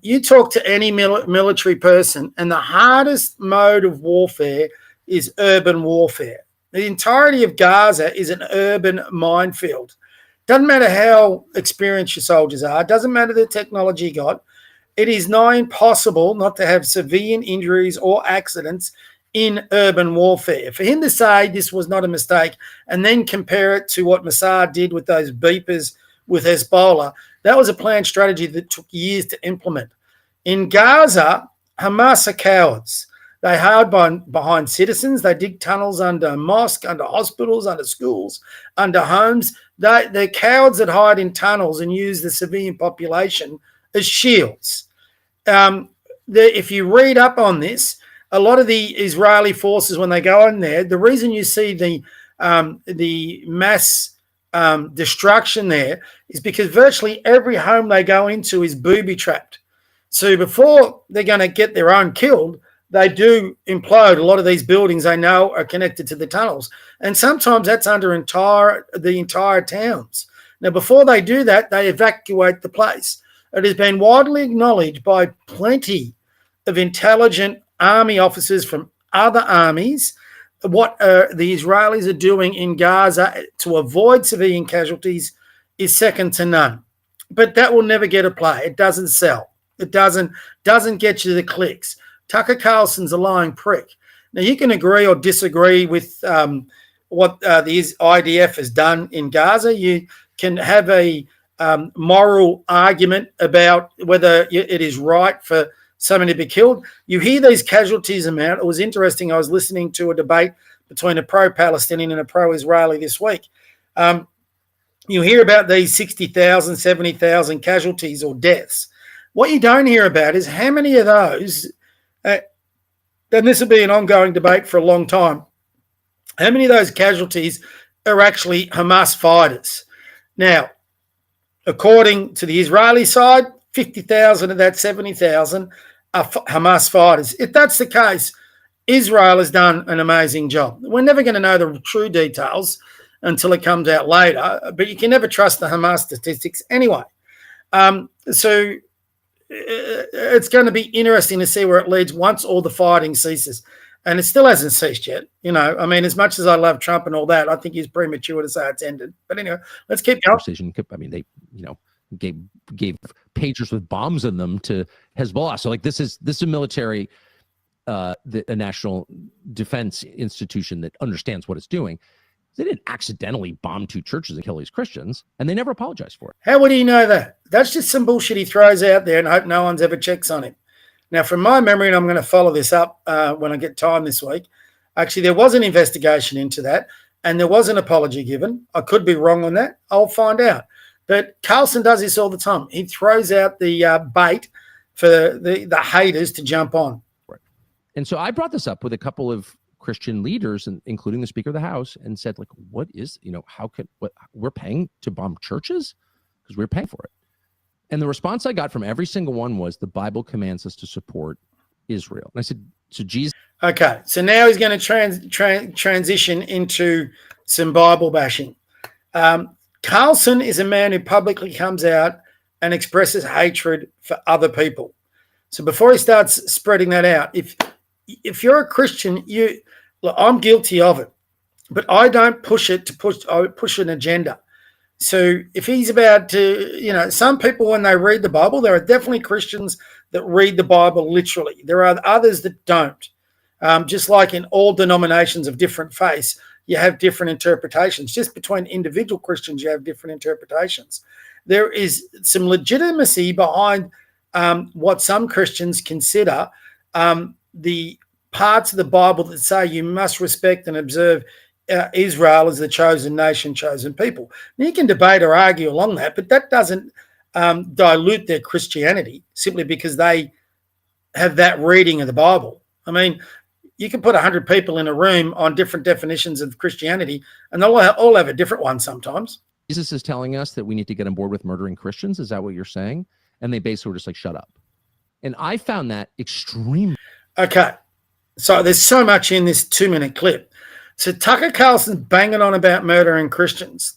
You talk to any military person, and the hardest mode of warfare is urban warfare. The entirety of Gaza is an urban minefield. Doesn't matter how experienced your soldiers are. Doesn't matter the technology you got. It is nigh impossible not to have civilian injuries or accidents in urban warfare. For him to say this was not a mistake and then compare it to what Mossad did with those beepers with Hezbollah, that was a planned strategy that took years to implement. In Gaza, Hamas are cowards. They hide behind citizens. They dig tunnels under mosques, under hospitals, under schools, under homes. They're cowards that hide in tunnels and use the civilian population as shields. If you read up on this, a lot of the Israeli forces, when they go in there, the reason you see the mass destruction there is because virtually every home they go into is booby-trapped. So before they're going to get their own killed, they do implode a lot of these buildings they know are connected to the tunnels. And sometimes that's under the entire towns. Now, before they do that, they evacuate the place. It has been widely acknowledged by plenty of intelligent army officers from other armies what the Israelis are doing in Gaza to avoid civilian casualties is second to none. But that will never get a play. It doesn't sell. It doesn't get you the clicks. Tucker Carlson's a lying prick. Now, you can agree or disagree with what the IDF has done in Gaza. You can have a moral argument about whether it is right for someone to be killed. You hear these casualties amount. It was interesting. I was listening to a debate between a pro-Palestinian and a pro-Israeli this week. You hear about these 60,000, 70,000 casualties or deaths. What you don't hear about is how many of those, and this will be an ongoing debate for a long time, how many of those casualties are actually Hamas fighters. Now, according to the Israeli side, 50,000 of that 70,000 are Hamas fighters. If that's the case, Israel has done an amazing job. We're never going to know the true details until it comes out later, but you can never trust the Hamas statistics anyway. So it's going to be interesting to see where it leads once all the fighting ceases. And it still hasn't ceased yet. You know, I mean, as much as I love Trump and all that, I think he's premature to say it's ended. But anyway, let's keep going. I mean, they, gave pagers with bombs in them to Hezbollah. So like this is a military a national defense institution that understands what it's doing. They didn't accidentally bomb 2 churches and kill these Christians, and they never apologized for it. How would he know that? That's just some bullshit he throws out there and hope no one's ever checks on him. Now, from my memory, and I'm going to follow this up when I get time this week, actually, there was an investigation into that, and there was an apology given. I could be wrong on that. I'll find out. But Carlson does this all the time. He throws out the bait for the haters to jump on. Right. And so I brought this up with a couple of Christian leaders, and including the Speaker of the House, and said, like, what is, how could, we're paying to bomb churches? Because we're paying for it. And the response I got from every single one was, the Bible commands us to support Israel. And I said, so Jesus. Okay, so now he's going to transition into some Bible bashing. Carlson is a man who publicly comes out and expresses hatred for other people. So before he starts spreading that out, if you're a Christian, I'm guilty of it, but I don't push it I push an agenda. So if he's about to, some people, when they read the Bible, there are definitely Christians that read the Bible literally. There are others that don't. Just like in all denominations of different faiths, you have different interpretations. Just between individual Christians, you have different interpretations. There is some legitimacy behind what some Christians consider the parts of the Bible that say you must respect and observe Israel as the chosen nation, chosen people. Now, you can debate or argue along that, but that doesn't dilute their Christianity simply because they have that reading of the Bible. I mean, you can put 100 people in a room on different definitions of Christianity, and they'll all have a different one sometimes. Jesus is telling us that we need to get on board with murdering Christians. Is that what you're saying? And they basically were just like, shut up. And I found that extremely. Okay. So there's so much in this 2-minute clip. So Tucker Carlson's banging on about murdering Christians.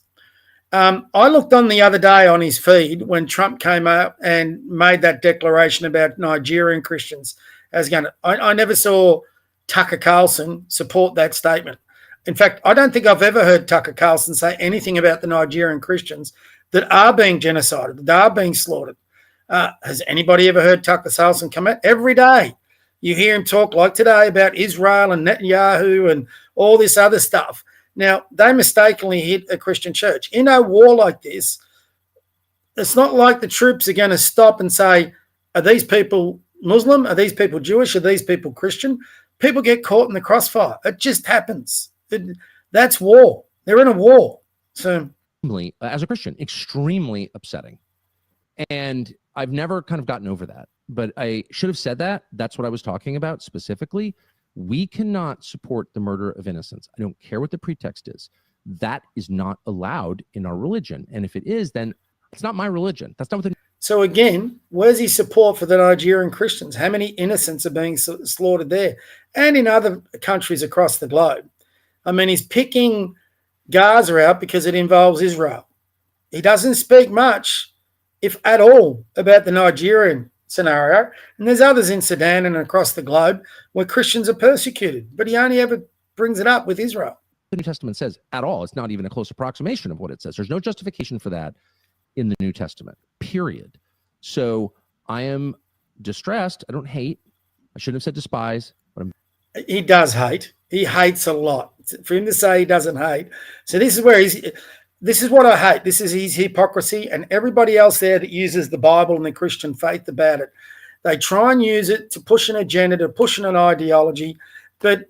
I looked on the other day on his feed when Trump came out and made that declaration about Nigerian Christians. I never saw Tucker Carlson support that statement. In fact, I don't think I've ever heard Tucker Carlson say anything about the Nigerian Christians that are being genocided, that are being slaughtered. Has anybody ever heard Tucker Carlson come out? Every day you hear him talk, like today, about Israel and Netanyahu and all this other stuff. Now, they mistakenly hit a Christian church. In a war like this, it's not like the troops are going to stop and say, are these people Muslim? Are these people Jewish? Are these people Christian? People get caught in the crossfire. It just happens. That's war. They're in a war. So, as a Christian, extremely upsetting. And I've never kind of gotten over that. But I should have said that. That's what I was talking about specifically. We cannot support the murder of innocents. I don't care what the pretext is. That is not allowed in our religion. And if it is, then it's not my religion. That's not what the... So again, where's his support for the Nigerian Christians? How many innocents are being slaughtered there and in other countries across the globe? I mean, he's picking Gaza out because it involves Israel. He doesn't speak much, if at all, about the Nigerian scenario. And there's others in Sudan and across the globe where Christians are persecuted, but he only ever brings it up with Israel. The New Testament says at all. It's not even a close approximation of what it says. There's no justification for that in the New Testament, period. So I am distressed. I don't hate. I shouldn't have said despise. But he does hate. He hates a lot. For him to say he doesn't hate. So this is where this is what I hate. This is his hypocrisy, and everybody else there that uses the Bible and the Christian faith about it. They try and use it to push an agenda, to push an ideology. But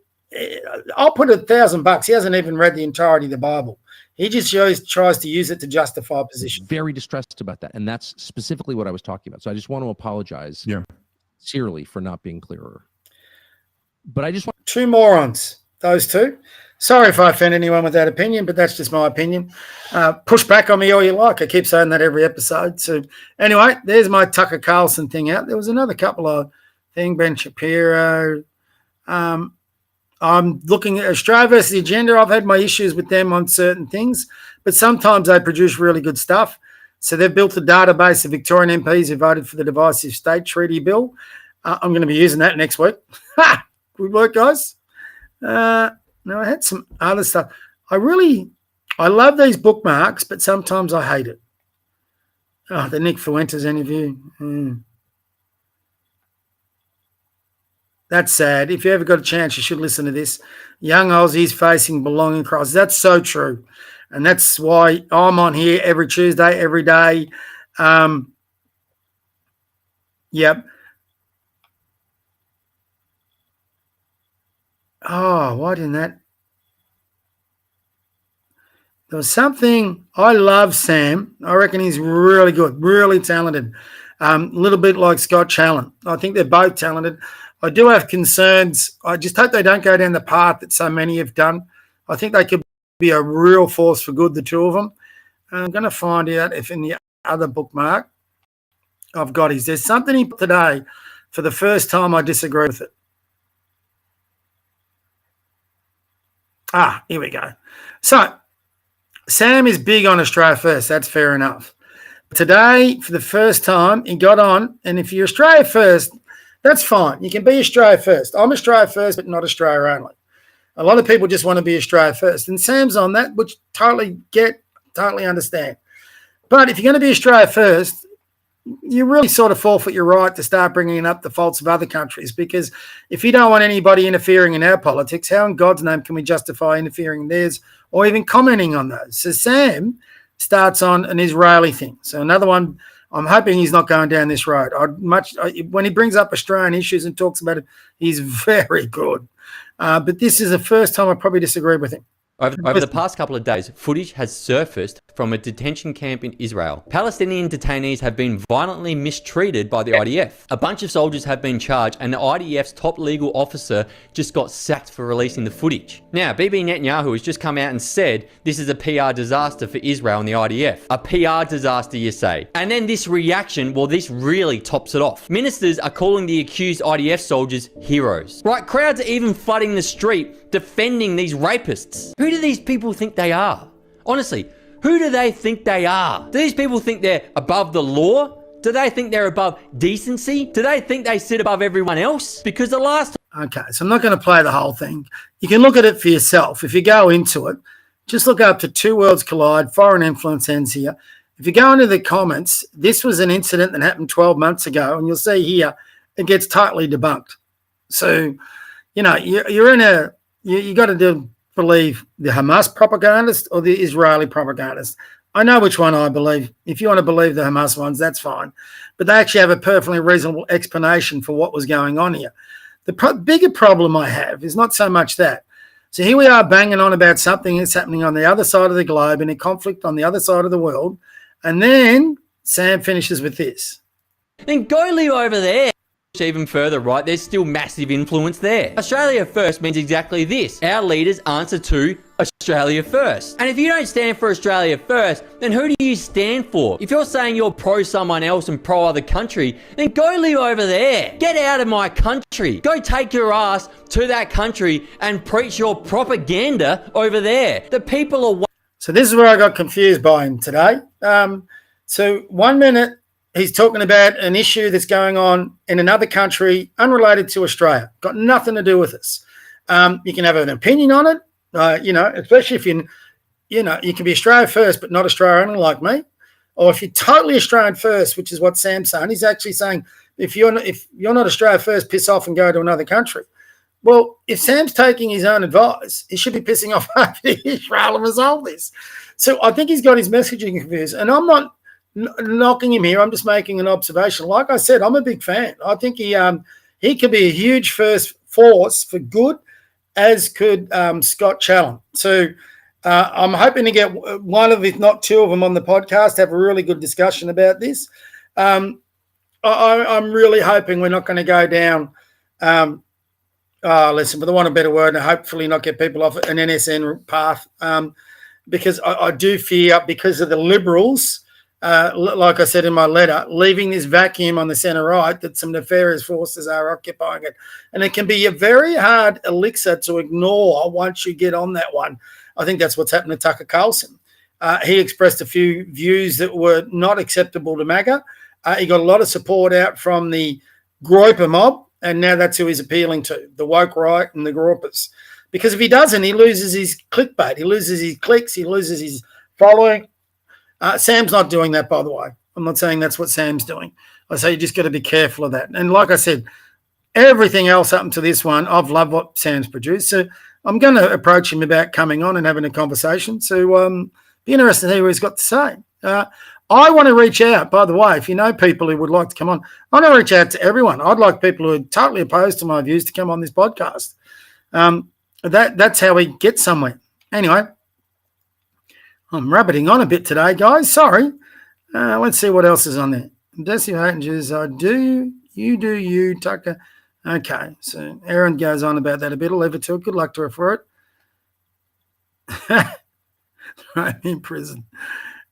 I'll put $1,000. He hasn't even read the entirety of the Bible. He just tries to use it to justify a position. Very distressed about that. And that's specifically what I was talking about. So I just want to apologize sincerely for not being clearer. But I just want... Two morons, those two. Sorry if I offend anyone with that opinion, but that's just my opinion. Push back on me all you like. I keep saying that every episode. So anyway, there's my Tucker Carlson thing out. There was another couple of things, Ben Shapiro. I'm looking at Australia versus the Agenda. I've had my issues with them on certain things, but sometimes they produce really good stuff. So they've built a database of Victorian MPs who voted for the Divisive State Treaty Bill. I'm going to be using that next week. Good work, guys. Now, I had some other stuff. I love these bookmarks, but sometimes I hate it. Oh, the Nick Fuentes interview. That's sad. If you ever got a chance, you should listen to this. Young Aussies facing belonging crisis. That's so true. And that's why I'm on here every Tuesday, every day. Yep. Oh, why didn't that? There was something. I love Sam. I reckon he's really good, really talented. A little bit like Scott Challen. I think they're both talented. I do have concerns. I just hope they don't go down the path that so many have done. I think they could be a real force for good, the two of them. I'm going to find out if in the other bookmark I've got is there's something he put today for the first time I disagree with it. Here we go. So Sam is big on Australia first. That's fair enough. Today, for the first time, he got on, and if you're Australia first, that's fine. You can be Australia first. I'm Australia first, but not Australia only. A lot of people just want to be Australia first, and Sam's on that, which totally understand. But if you're going to be Australia first, you really sort of forfeit your right to start bringing up the faults of other countries, because if you don't want anybody interfering in our politics, how in God's name can we justify interfering in theirs or even commenting on those? So Sam starts on an Israeli thing. So another one, I'm hoping he's not going down this road. When he brings up Australian issues and talks about it, he's very good. But this is the first time I probably disagree with him. Over the past couple of days, footage has surfaced from a detention camp in Israel. Palestinian detainees have been violently mistreated by the IDF. A bunch of soldiers have been charged, and the IDF's top legal officer just got sacked for releasing the footage. Now, Bibi Netanyahu has just come out and said this is a PR disaster for Israel and the IDF. A PR disaster, you say? And then this reaction, well, this really tops it off. Ministers are calling the accused IDF soldiers heroes. Right, crowds are even flooding the street defending these rapists. Who do these people think they are? Honestly, who do they think they are? Do these people think they're above the law? Do they think they're above decency? Do they think they sit above everyone else? Because the last... Okay, so I'm not going to play the whole thing. You can look at it for yourself. If you go into it, just look up to Two Worlds Collide, Foreign Influence Ends Here. If you go into the comments, this was an incident that happened 12 months ago, and you'll see here it gets totally debunked. So, you're in a... You got to believe the Hamas propagandist or the Israeli propagandist. I know which one I believe. If you want to believe the Hamas ones, that's fine. But they actually have a perfectly reasonable explanation for what was going on here. The bigger problem I have is not so much that. So here we are banging on about something that's happening on the other side of the globe in a conflict on the other side of the world. And then Sam finishes with this. Then go live over there. Even further, right? There's still massive influence there. Australia first means exactly this. Our leaders answer to Australia first. And if you don't stand for Australia first, then who do you stand for? If you're saying you're pro someone else and pro other country, then go live over there. Get out of my country. Go take your ass to that country and preach your propaganda over there. The people are... So this is where I got confused by him today. So 1 minute, he's talking about an issue that's going on in another country unrelated to Australia, got nothing to do with us. You can have an opinion on it, especially if you can be Australia first, but not Australia only like me. Or if you're totally Australian first, which is what Sam's saying, he's actually saying, if you're not Australia first, piss off and go to another country. Well, if Sam's taking his own advice, he should be pissing off Israel and resolve this. So I think he's got his messaging confused. And I'm not knocking him here. I'm just making an observation. Like I said, I'm a big fan. I think he could be a huge first force for good, as could Scott Challen. So I'm hoping to get one of, if not two of them, on the podcast, have a really good discussion about this. I'm really hoping we're not going to go down, listen, for the want of a better word, and hopefully not get people off an NSN path, because I do fear, because of the Liberals, like I said in my letter, leaving this vacuum on the centre right, that some nefarious forces are occupying it. And it can be a very hard elixir to ignore once you get on that one. I think that's what's happened to Tucker Carlson. He expressed a few views that were not acceptable to MAGA. He got a lot of support out from the Groyper mob, and now that's who he's appealing to, the woke right and the Groypers. Because if he doesn't, he loses his clickbait. He loses his clicks. He loses his following. Sam's not doing that, by the way. I'm not saying that's what Sam's doing. I say you just got to be careful of that. And like I said, everything else up to this one, I've loved what Sam's produced. So I'm going to approach him about coming on and having a conversation. So be interested to hear what he's got to say. I want to reach out, by the way, if you know people who would like to come on, I want to reach out to everyone. I'd like people who are totally opposed to my views to come on this podcast. That's how we get somewhere. Anyway, I'm rabbiting on a bit today, guys. Sorry. Let's see what else is on there. Desi Hattingers, I do, you, Tucker. Okay, so Aaron goes on about that a bit. I'll leave it to it. Good luck to her for it. I'm in prison.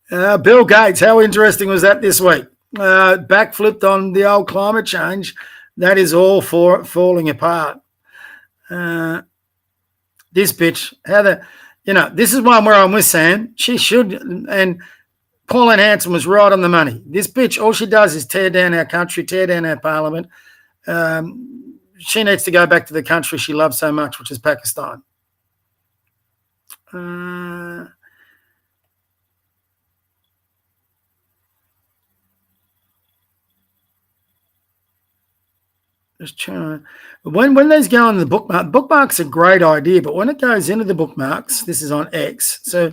Bill Gates, how interesting was that this week? Backflipped on the old climate change. That is all falling apart. This bitch, this is one where I'm with Sam. She should, and Pauline Hanson was right on the money. This bitch, all she does is tear down our country, tear down our parliament. She needs to go back to the country she loves so much, which is Pakistan. Just trying. When these go on the bookmarks are a great idea, but when it goes into the bookmarks, this is on X. So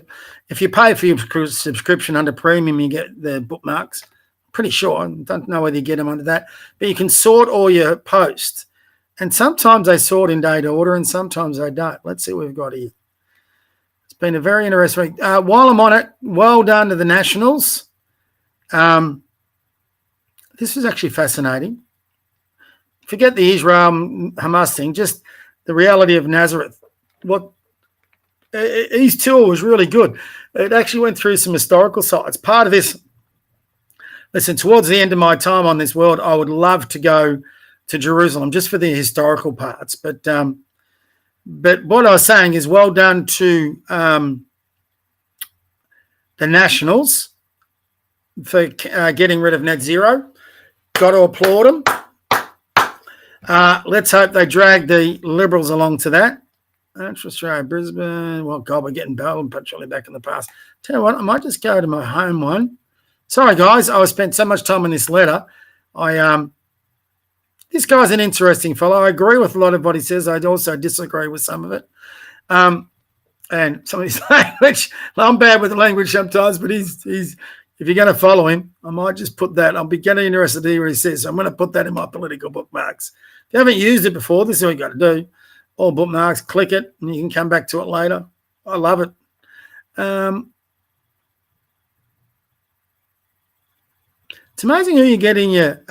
if you pay for your subscription under premium, you get the bookmarks. Pretty sure. I don't know whether you get them under that, but you can sort all your posts. And sometimes they sort in date order and sometimes they don't. Let's see what we've got here. It's been a very interesting week. While I'm on it, well done to the Nationals. This was actually fascinating. Forget the Israel-Hamas thing, just the reality of Nazareth. His tour was really good. It actually went through some historical sites. Part of this, listen, towards the end of my time on this world, I would love to go to Jerusalem just for the historical parts. But what I was saying is well done to the Nationals for getting rid of net zero. Got to applaud them. Let's hope they drag the Liberals along to that. Australia, Brisbane. Well, God, we're getting petrolly back in the past. Tell you what, I might just go to my home one. Sorry, guys, I spent so much time on this letter. This guy's an interesting fellow. I agree with a lot of what he says. I also disagree with some of it. And some of his language, I'm bad with the language sometimes, but he's if you're going to follow him, I might just put that. I'll be getting interested to hear what he says. So I'm going to put that in my political bookmarks. If you haven't used it before, this is what you got to do. All bookmarks, click it, and you can come back to it later. I love it. It's amazing who you get in your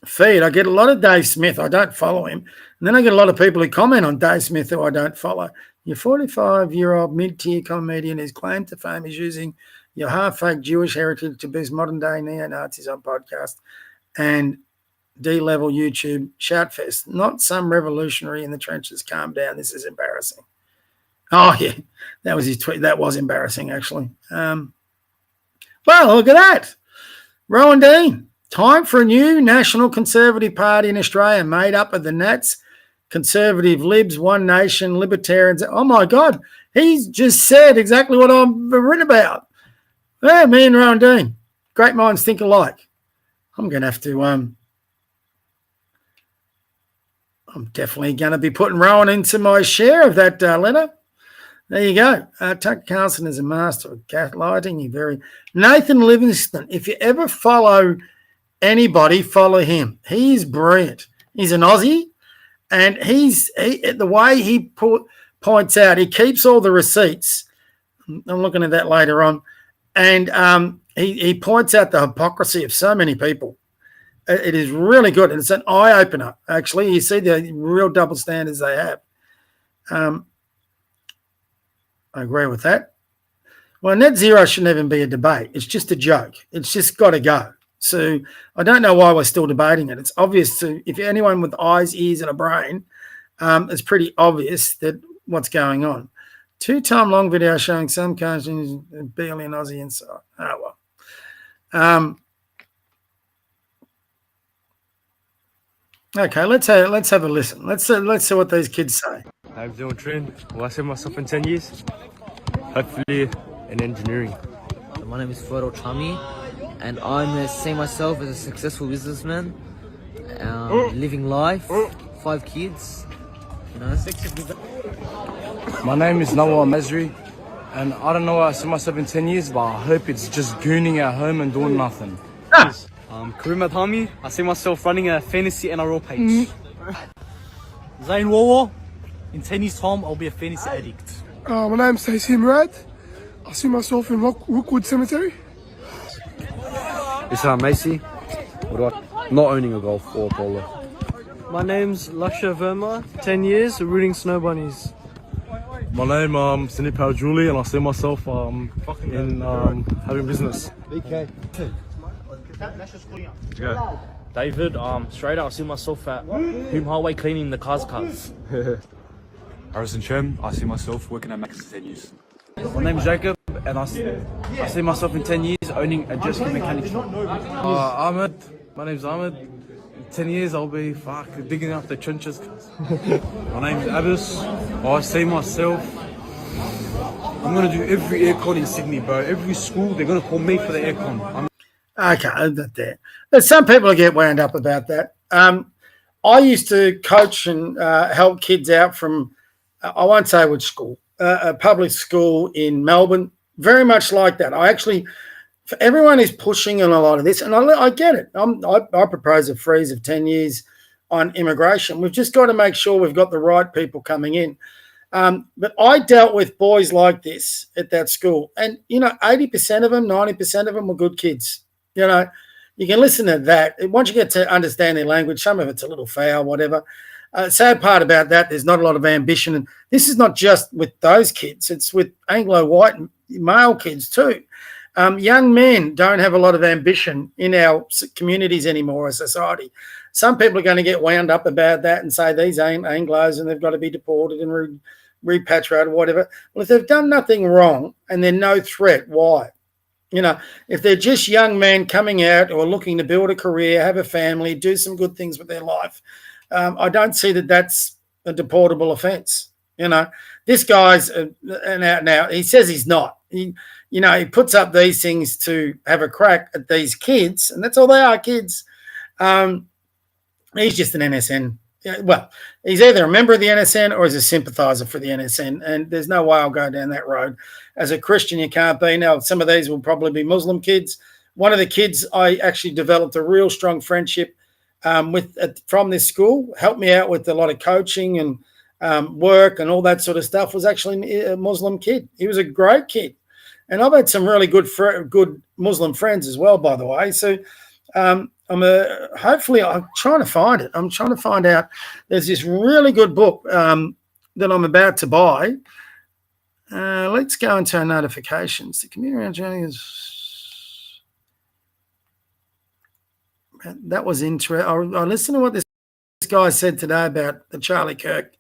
feed. I get a lot of Dave Smith. I don't follow him. And then I get a lot of people who comment on Dave Smith who I don't follow. Your 45-year-old mid-tier comedian whose claim to fame is using your half-fake Jewish heritage to boost modern-day neo-Nazis on podcast and D-level YouTube shoutfest. Not some revolutionary in the trenches. Calm down. This is embarrassing. Oh, yeah. That was his tweet. That was embarrassing, actually. Well, look at that. Rowan Dean. Time for a new National Conservative Party in Australia made up of the Nats, Conservative Libs, One Nation, Libertarians. Oh, my God. He's just said exactly what I've written about. Yeah, me and Rowan Dean. Great minds think alike. I'm going to have to... I'm definitely going to be putting Rowan into my share of that letter. There you go. Tucker Carlson is a master of gaslighting. Nathan Livingston. If you ever follow anybody, follow him. He's brilliant. He's an Aussie, and the way he points out, he keeps all the receipts. I'm looking at that later on, and he points out the hypocrisy of so many people. It is really good, and it's an eye-opener, actually. You see the real double standards they have. I agree with that. Well, net zero shouldn't even be a debate. It's just a joke. It's just got to go. So I don't know why we're still debating it. It's obvious if anyone with eyes, ears, and a brain, it's pretty obvious that what's going on. 2-time long video showing some countries barely an Aussie inside. Oh, well. Okay, let's have a listen. Let's see what these kids say. I've done train. Will I see myself in 10 years? Hopefully in engineering. My name is Frodo Chami, and I'm seeing myself as a successful businessman, living life, 5 kids, you know. My name is Noah Mesri, and I don't know where I see myself in 10 years, but I hope it's just gooning at home and doing nothing. Karim Adhami, I see myself running a fantasy NRL page. Zayn Wawa, in 10 years' time, I'll be a fantasy addict. My name's Stacey Murad. I see myself in Rookwood Cemetery. Islam Macy, not owning a golf or a polo. My name's Laksha Verma, 10 years, rooting snow bunnies. My name is Cindy Powell Julie, and I see myself in having business. BK. David, straight out, I see myself at Hume Highway cleaning the cars. Harrison Chen, I see myself working at Max 10 years. My name's Jacob, and I see myself in 10 years owning a jet ski mechanic shop. Ahmed, my name's Ahmed. In 10 years, I'll be digging up the trenches. My name's Abbas. I see myself. I'm gonna do every aircon in Sydney, bro. Every school, they're gonna call me for the aircon. Okay, there. There's some people who get wound up about that. I used to coach and help kids out from, I won't say which school, a public school in Melbourne, very much like that. Everyone is pushing on a lot of this, and I get it. I propose a freeze of 10 years on immigration. We've just got to make sure we've got the right people coming in. But I dealt with boys like this at that school, and, 80% of them, 90% of them were good kids. You can listen to that. Once you get to understand their language, some of it's a little foul, whatever. Sad part about that, there's not a lot of ambition. And this is not just with those kids. It's with Anglo-white male kids too. Young men don't have a lot of ambition in our communities anymore as society. Some people are going to get wound up about that and say these ain't Anglos and they've got to be deported and repatriated or whatever. Well, if they've done nothing wrong and they're no threat, why? If they're just young men coming out or looking to build a career, have a family, do some good things with their life, I don't see that that's a deportable offence. This guy's an out and out. He says he's not. He puts up these things to have a crack at these kids, and that's all they are, kids. He's just an NSN. Well, he's either a member of the NSN or he's a sympathiser for the NSN, and there's no way I'll go down that road. As a Christian, you can't be. Now, some of these will probably be Muslim kids. One of the kids I actually developed a real strong friendship with from this school, helped me out with a lot of coaching and work and all that sort of stuff, was actually a Muslim kid. He was a great kid. And I've had some really good Muslim friends as well, by the way. So hopefully I'm trying to find it. I'm trying to find out. There's this really good book that I'm about to buy. Let's go into our notifications. The community journey is... That was interesting. I listened to what this guy said today about the Charlie Kirk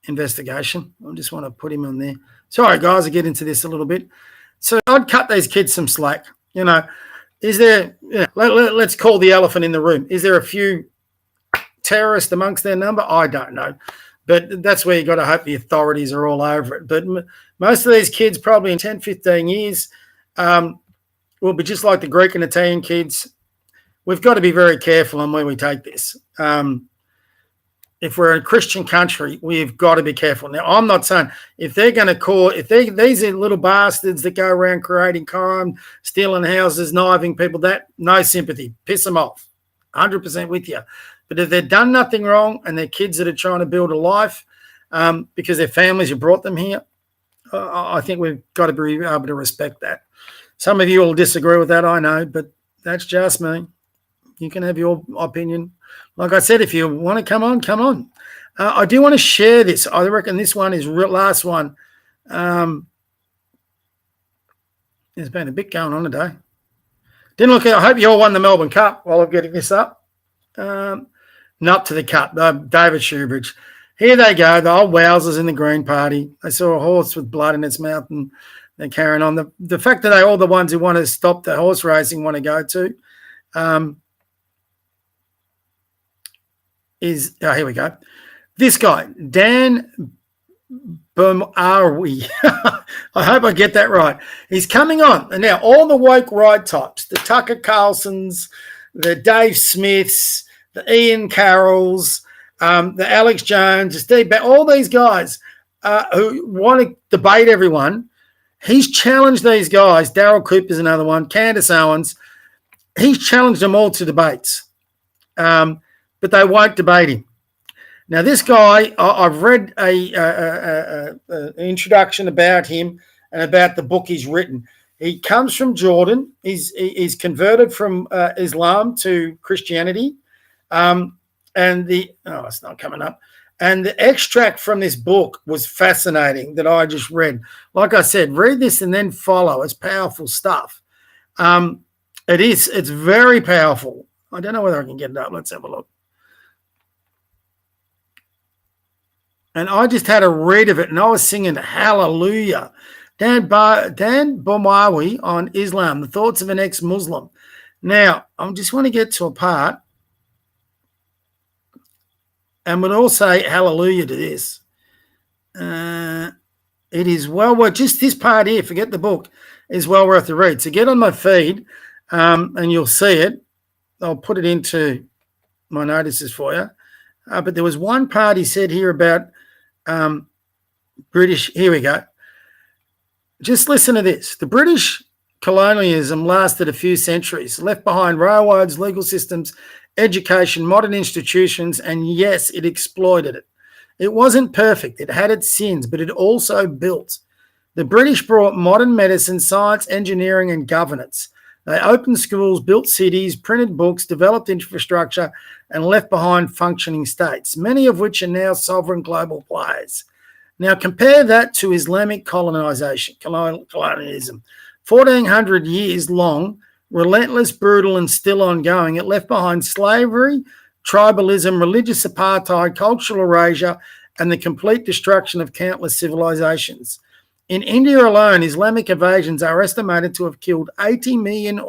investigation. I just want to put him on there. Sorry, guys, I get into this a little bit. So I'd cut these kids some slack. Is there, let's call the elephant in the room. Is there a few terrorists amongst their number? I don't know. But that's where you got to hope the authorities are all over it. But most of these kids, probably in 10, 15 years, will be just like the Greek and Italian kids. We've got to be very careful on where we take this. If we're a Christian country, we've got to be careful. Now, I'm not saying if they're going to these are little bastards that go around creating crime, stealing houses, knifing people, that no sympathy, piss them off, 100% with you. But if they've done nothing wrong and they're kids that are trying to build a life because their families have brought them here, I think we've got to be able to respect that. Some of you will disagree with that, I know, but that's just me. You can have your opinion. Like I said, if you want to come on, come on. I do want to share this. I reckon this one is last one. There's been a bit going on today. Didn't look at. I hope you all won the Melbourne Cup while I'm getting this up. Not to the Cup. David Shoebridge. Here they go. The old wowsers in the Green Party. They saw a horse with blood in its mouth and they're carrying on. The fact that all the ones who want to stop the horse racing want to go to. Here we go. This guy, Dan Bumari. I hope I get that right. He's coming on. And now all the woke right types, the Tucker Carlsons, the Dave Smiths, the Ian Carrolls, the Alex Jones, the Steve, all these guys who want to debate everyone. He's challenged these guys. Daryl Cooper's another one. Candace Owens. He's challenged them all to debates, but they won't debate him. Now, this guy, I've read an introduction about him and about the book he's written. He comes from Jordan. He's converted from Islam to Christianity. It's not coming up. And the extract from this book was fascinating that I just read. Like I said, read this and then follow. It's powerful stuff. It is. It's very powerful. I don't know whether I can get it up. Let's have a look. And I just had a read of it, and I was singing Hallelujah. Dan Bomawi on Islam, the thoughts of an ex-Muslim. Now, I just want to get to a part, and we'll all say hallelujah to this. It is well worth, just this part here, forget the book, is well worth the read. So get on my feed, and you'll see it. I'll put it into my notices for you. But there was one part he said here about British. Here we go. Just listen to this. The British colonialism lasted a few centuries, left behind railroads, legal systems, education, modern institutions, and yes, it exploited it. It wasn't perfect. It had its sins, but it also built. The British brought modern medicine, science, engineering, and governance. They opened schools, built cities, printed books, developed infrastructure, and left behind functioning states, many of which are now sovereign global players. Now compare that to Islamic colonization, colonialism. 1,400 years long, relentless, brutal, and still ongoing. It left behind slavery, tribalism, religious apartheid, cultural erasure, and the complete destruction of countless civilizations. In India alone, Islamic invasions are estimated to have killed 80 million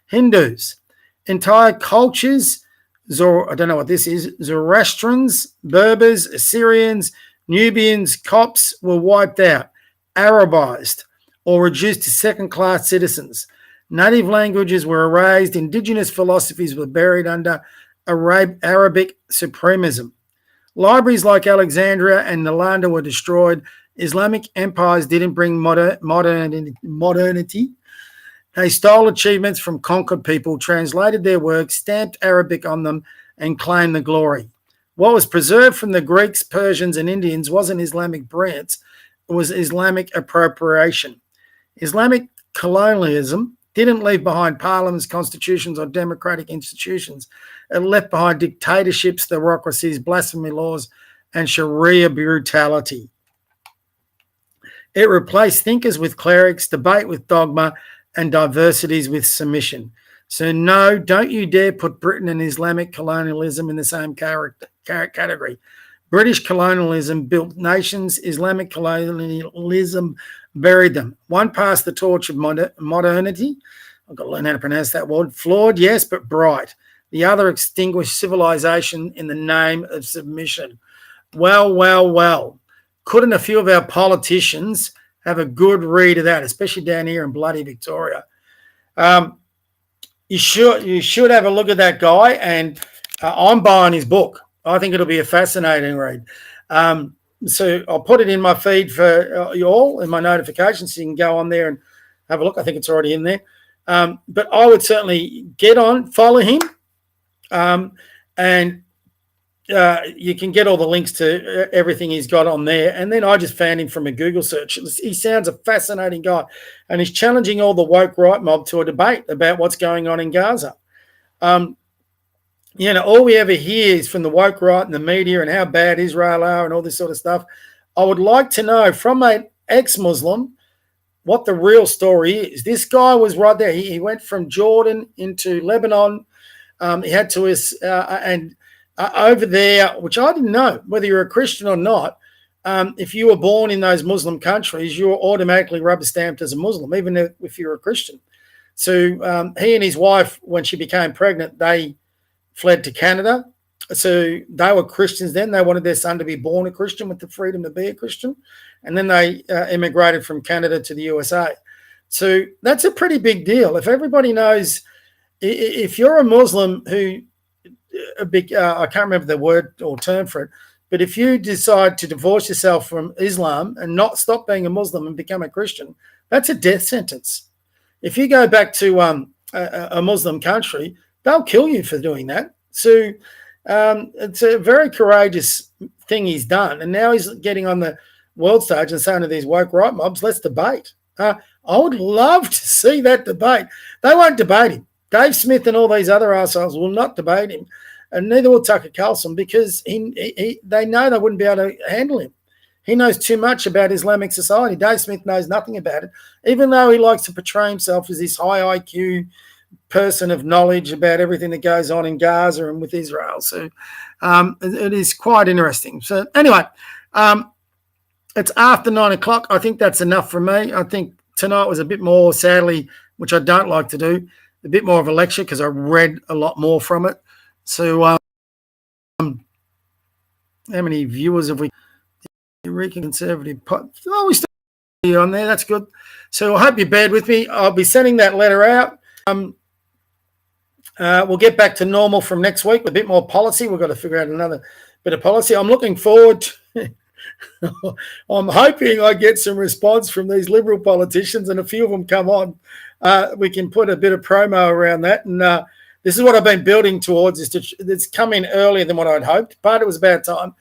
Hindus. Entire cultures, I don't know what this is, Zoroastrians, Berbers, Assyrians, Nubians, Copts were wiped out, Arabized, or reduced to second-class citizens. Native languages were erased. Indigenous philosophies were buried under Arabic supremacism. Libraries like Alexandria and Nalanda were destroyed. Islamic empires didn't bring modernity. They stole achievements from conquered people, translated their works, stamped Arabic on them, and claimed the glory. What was preserved from the Greeks, Persians, and Indians wasn't Islamic brilliance. It was Islamic appropriation. Islamic colonialism didn't leave behind parliaments, constitutions, or democratic institutions. It left behind dictatorships, theocracies, blasphemy laws, and Sharia brutality. It replaced thinkers with clerics, debate with dogma, and diversities with submission. So no, don't you dare put Britain and Islamic colonialism in the same category. British colonialism built nations. Islamic colonialism buried them. One passed the torch of modernity. I've got to learn how to pronounce that word. Flawed, yes, but bright. The other extinguished civilization in the name of submission. Well. Couldn't a few of our politicians have a good read of that, especially down here in bloody Victoria? You should have a look at that guy, and I'm buying his book. I think it'll be a fascinating read. So I'll put it in my feed for you all in my notifications, so you can go on there and have a look. I think it's already in there. But I would certainly get on, follow him, and you can get all the links to everything he's got on there. And then I just found him from a Google search. He sounds a fascinating guy, and he's challenging all the woke right mob to a debate about what's going on in Gaza. All we ever hear is from the woke right and the media and how bad Israel are and all this sort of stuff. I would like to know from an ex-Muslim what the real story is. This guy was right there. He went from Jordan into Lebanon. He had to over there, which I didn't know, whether you're a Christian or not. If you were born in those Muslim countries, you were automatically rubber stamped as a Muslim, even if you're a Christian. So he and his wife, when she became pregnant, they fled to Canada. So they were Christians then. They wanted their son to be born a Christian with the freedom to be a Christian. And then they immigrated from Canada to the USA. So that's a pretty big deal. If everybody knows, if you're a Muslim who a big, I can't remember the word or term for it, but if you decide to divorce yourself from Islam and not stop being a Muslim and become a Christian, that's a death sentence. If you go back to a Muslim country, they'll kill you for doing that. So it's a very courageous thing he's done. And now he's getting on the world stage and saying to these woke right mobs, let's debate. I would love to see that debate. They won't debate him. Dave Smith and all these other assholes will not debate him, and neither will Tucker Carlson, because they know they wouldn't be able to handle him. He knows too much about Islamic society. Dave Smith knows nothing about it, even though he likes to portray himself as this high IQ person of knowledge about everything that goes on in Gaza and with Israel. So it is quite interesting. So anyway, it's after 9 o'clock. I think that's enough for me. I think tonight was a bit more, sadly, which I don't like to do, a bit more of a lecture because I read a lot more from it. So how many viewers have we? Eureka Conservative. Oh, we still on there. That's good. So I hope you bear with me. I'll be sending that letter out. We'll get back to normal from next week with a bit more policy. We've got to figure out another bit of policy. I'm looking forward to I'm hoping I get some response from these Liberal politicians, and a few of them come on. We can put a bit of promo around that. And this is what I've been building towards. It's come in earlier than what I'd hoped, but it was about time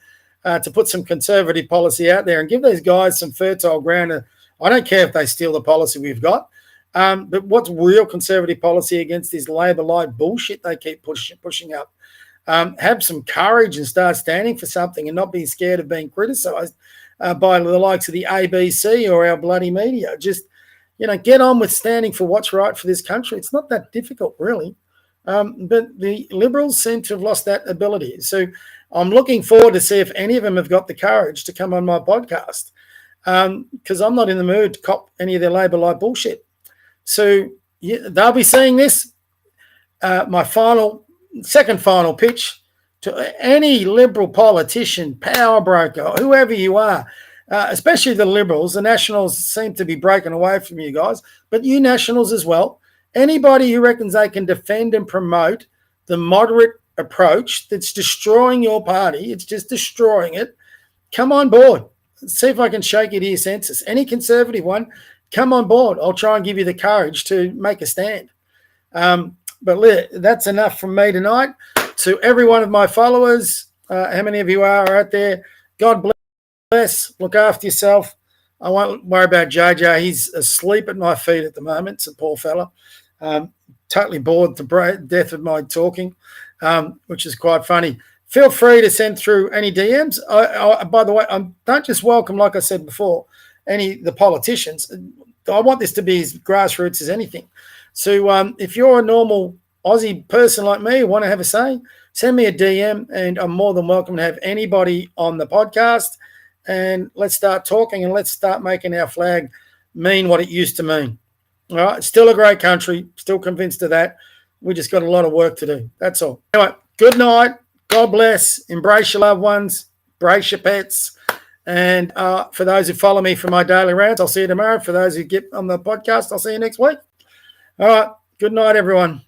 to put some conservative policy out there and give these guys some fertile ground. I don't care if they steal the policy we've got, but what's real conservative policy against this Labor-like bullshit they keep pushing up? Have some courage and start standing for something and not being scared of being criticised by the likes of the ABC or our bloody media. Just, get on with standing for what's right for this country. It's not that difficult, really. But the Liberals seem to have lost that ability. So I'm looking forward to see if any of them have got the courage to come on my podcast, because I'm not in the mood to cop any of their Labor-like bullshit. So they'll be seeing this. My second final pitch to any Liberal politician, power broker, whoever you are, especially the Liberals. The Nationals seem to be breaking away from you guys, but you Nationals as well. Anybody who reckons they can defend and promote the moderate approach that's destroying your party, it's just destroying it, come on board. See if I can shake you to your senses. Any conservative one, come on board. I'll try and give you the courage to make a stand. But that's enough from me tonight. To every one of my followers, how many of you are out there, God bless, look after yourself. I won't worry about JJ. He's asleep at my feet at the moment. It's a poor fella. Totally bored to death of my talking, which is quite funny. Feel free to send through any DMs. By the way, I don't just welcome, like I said before, the politicians. I want this to be as grassroots as anything. So if you're a normal Aussie person like me who want to have a say, send me a DM, and I'm more than welcome to have anybody on the podcast. And let's start talking, and let's start making our flag mean what it used to mean. All right, it's still a great country, still convinced of that. We just got a lot of work to do. That's all. Anyway, good night. God bless. Embrace your loved ones. Embrace your pets. And for those who follow me for my daily rants, I'll see you tomorrow. For those who get on the podcast, I'll see you next week. All right. Good night, everyone.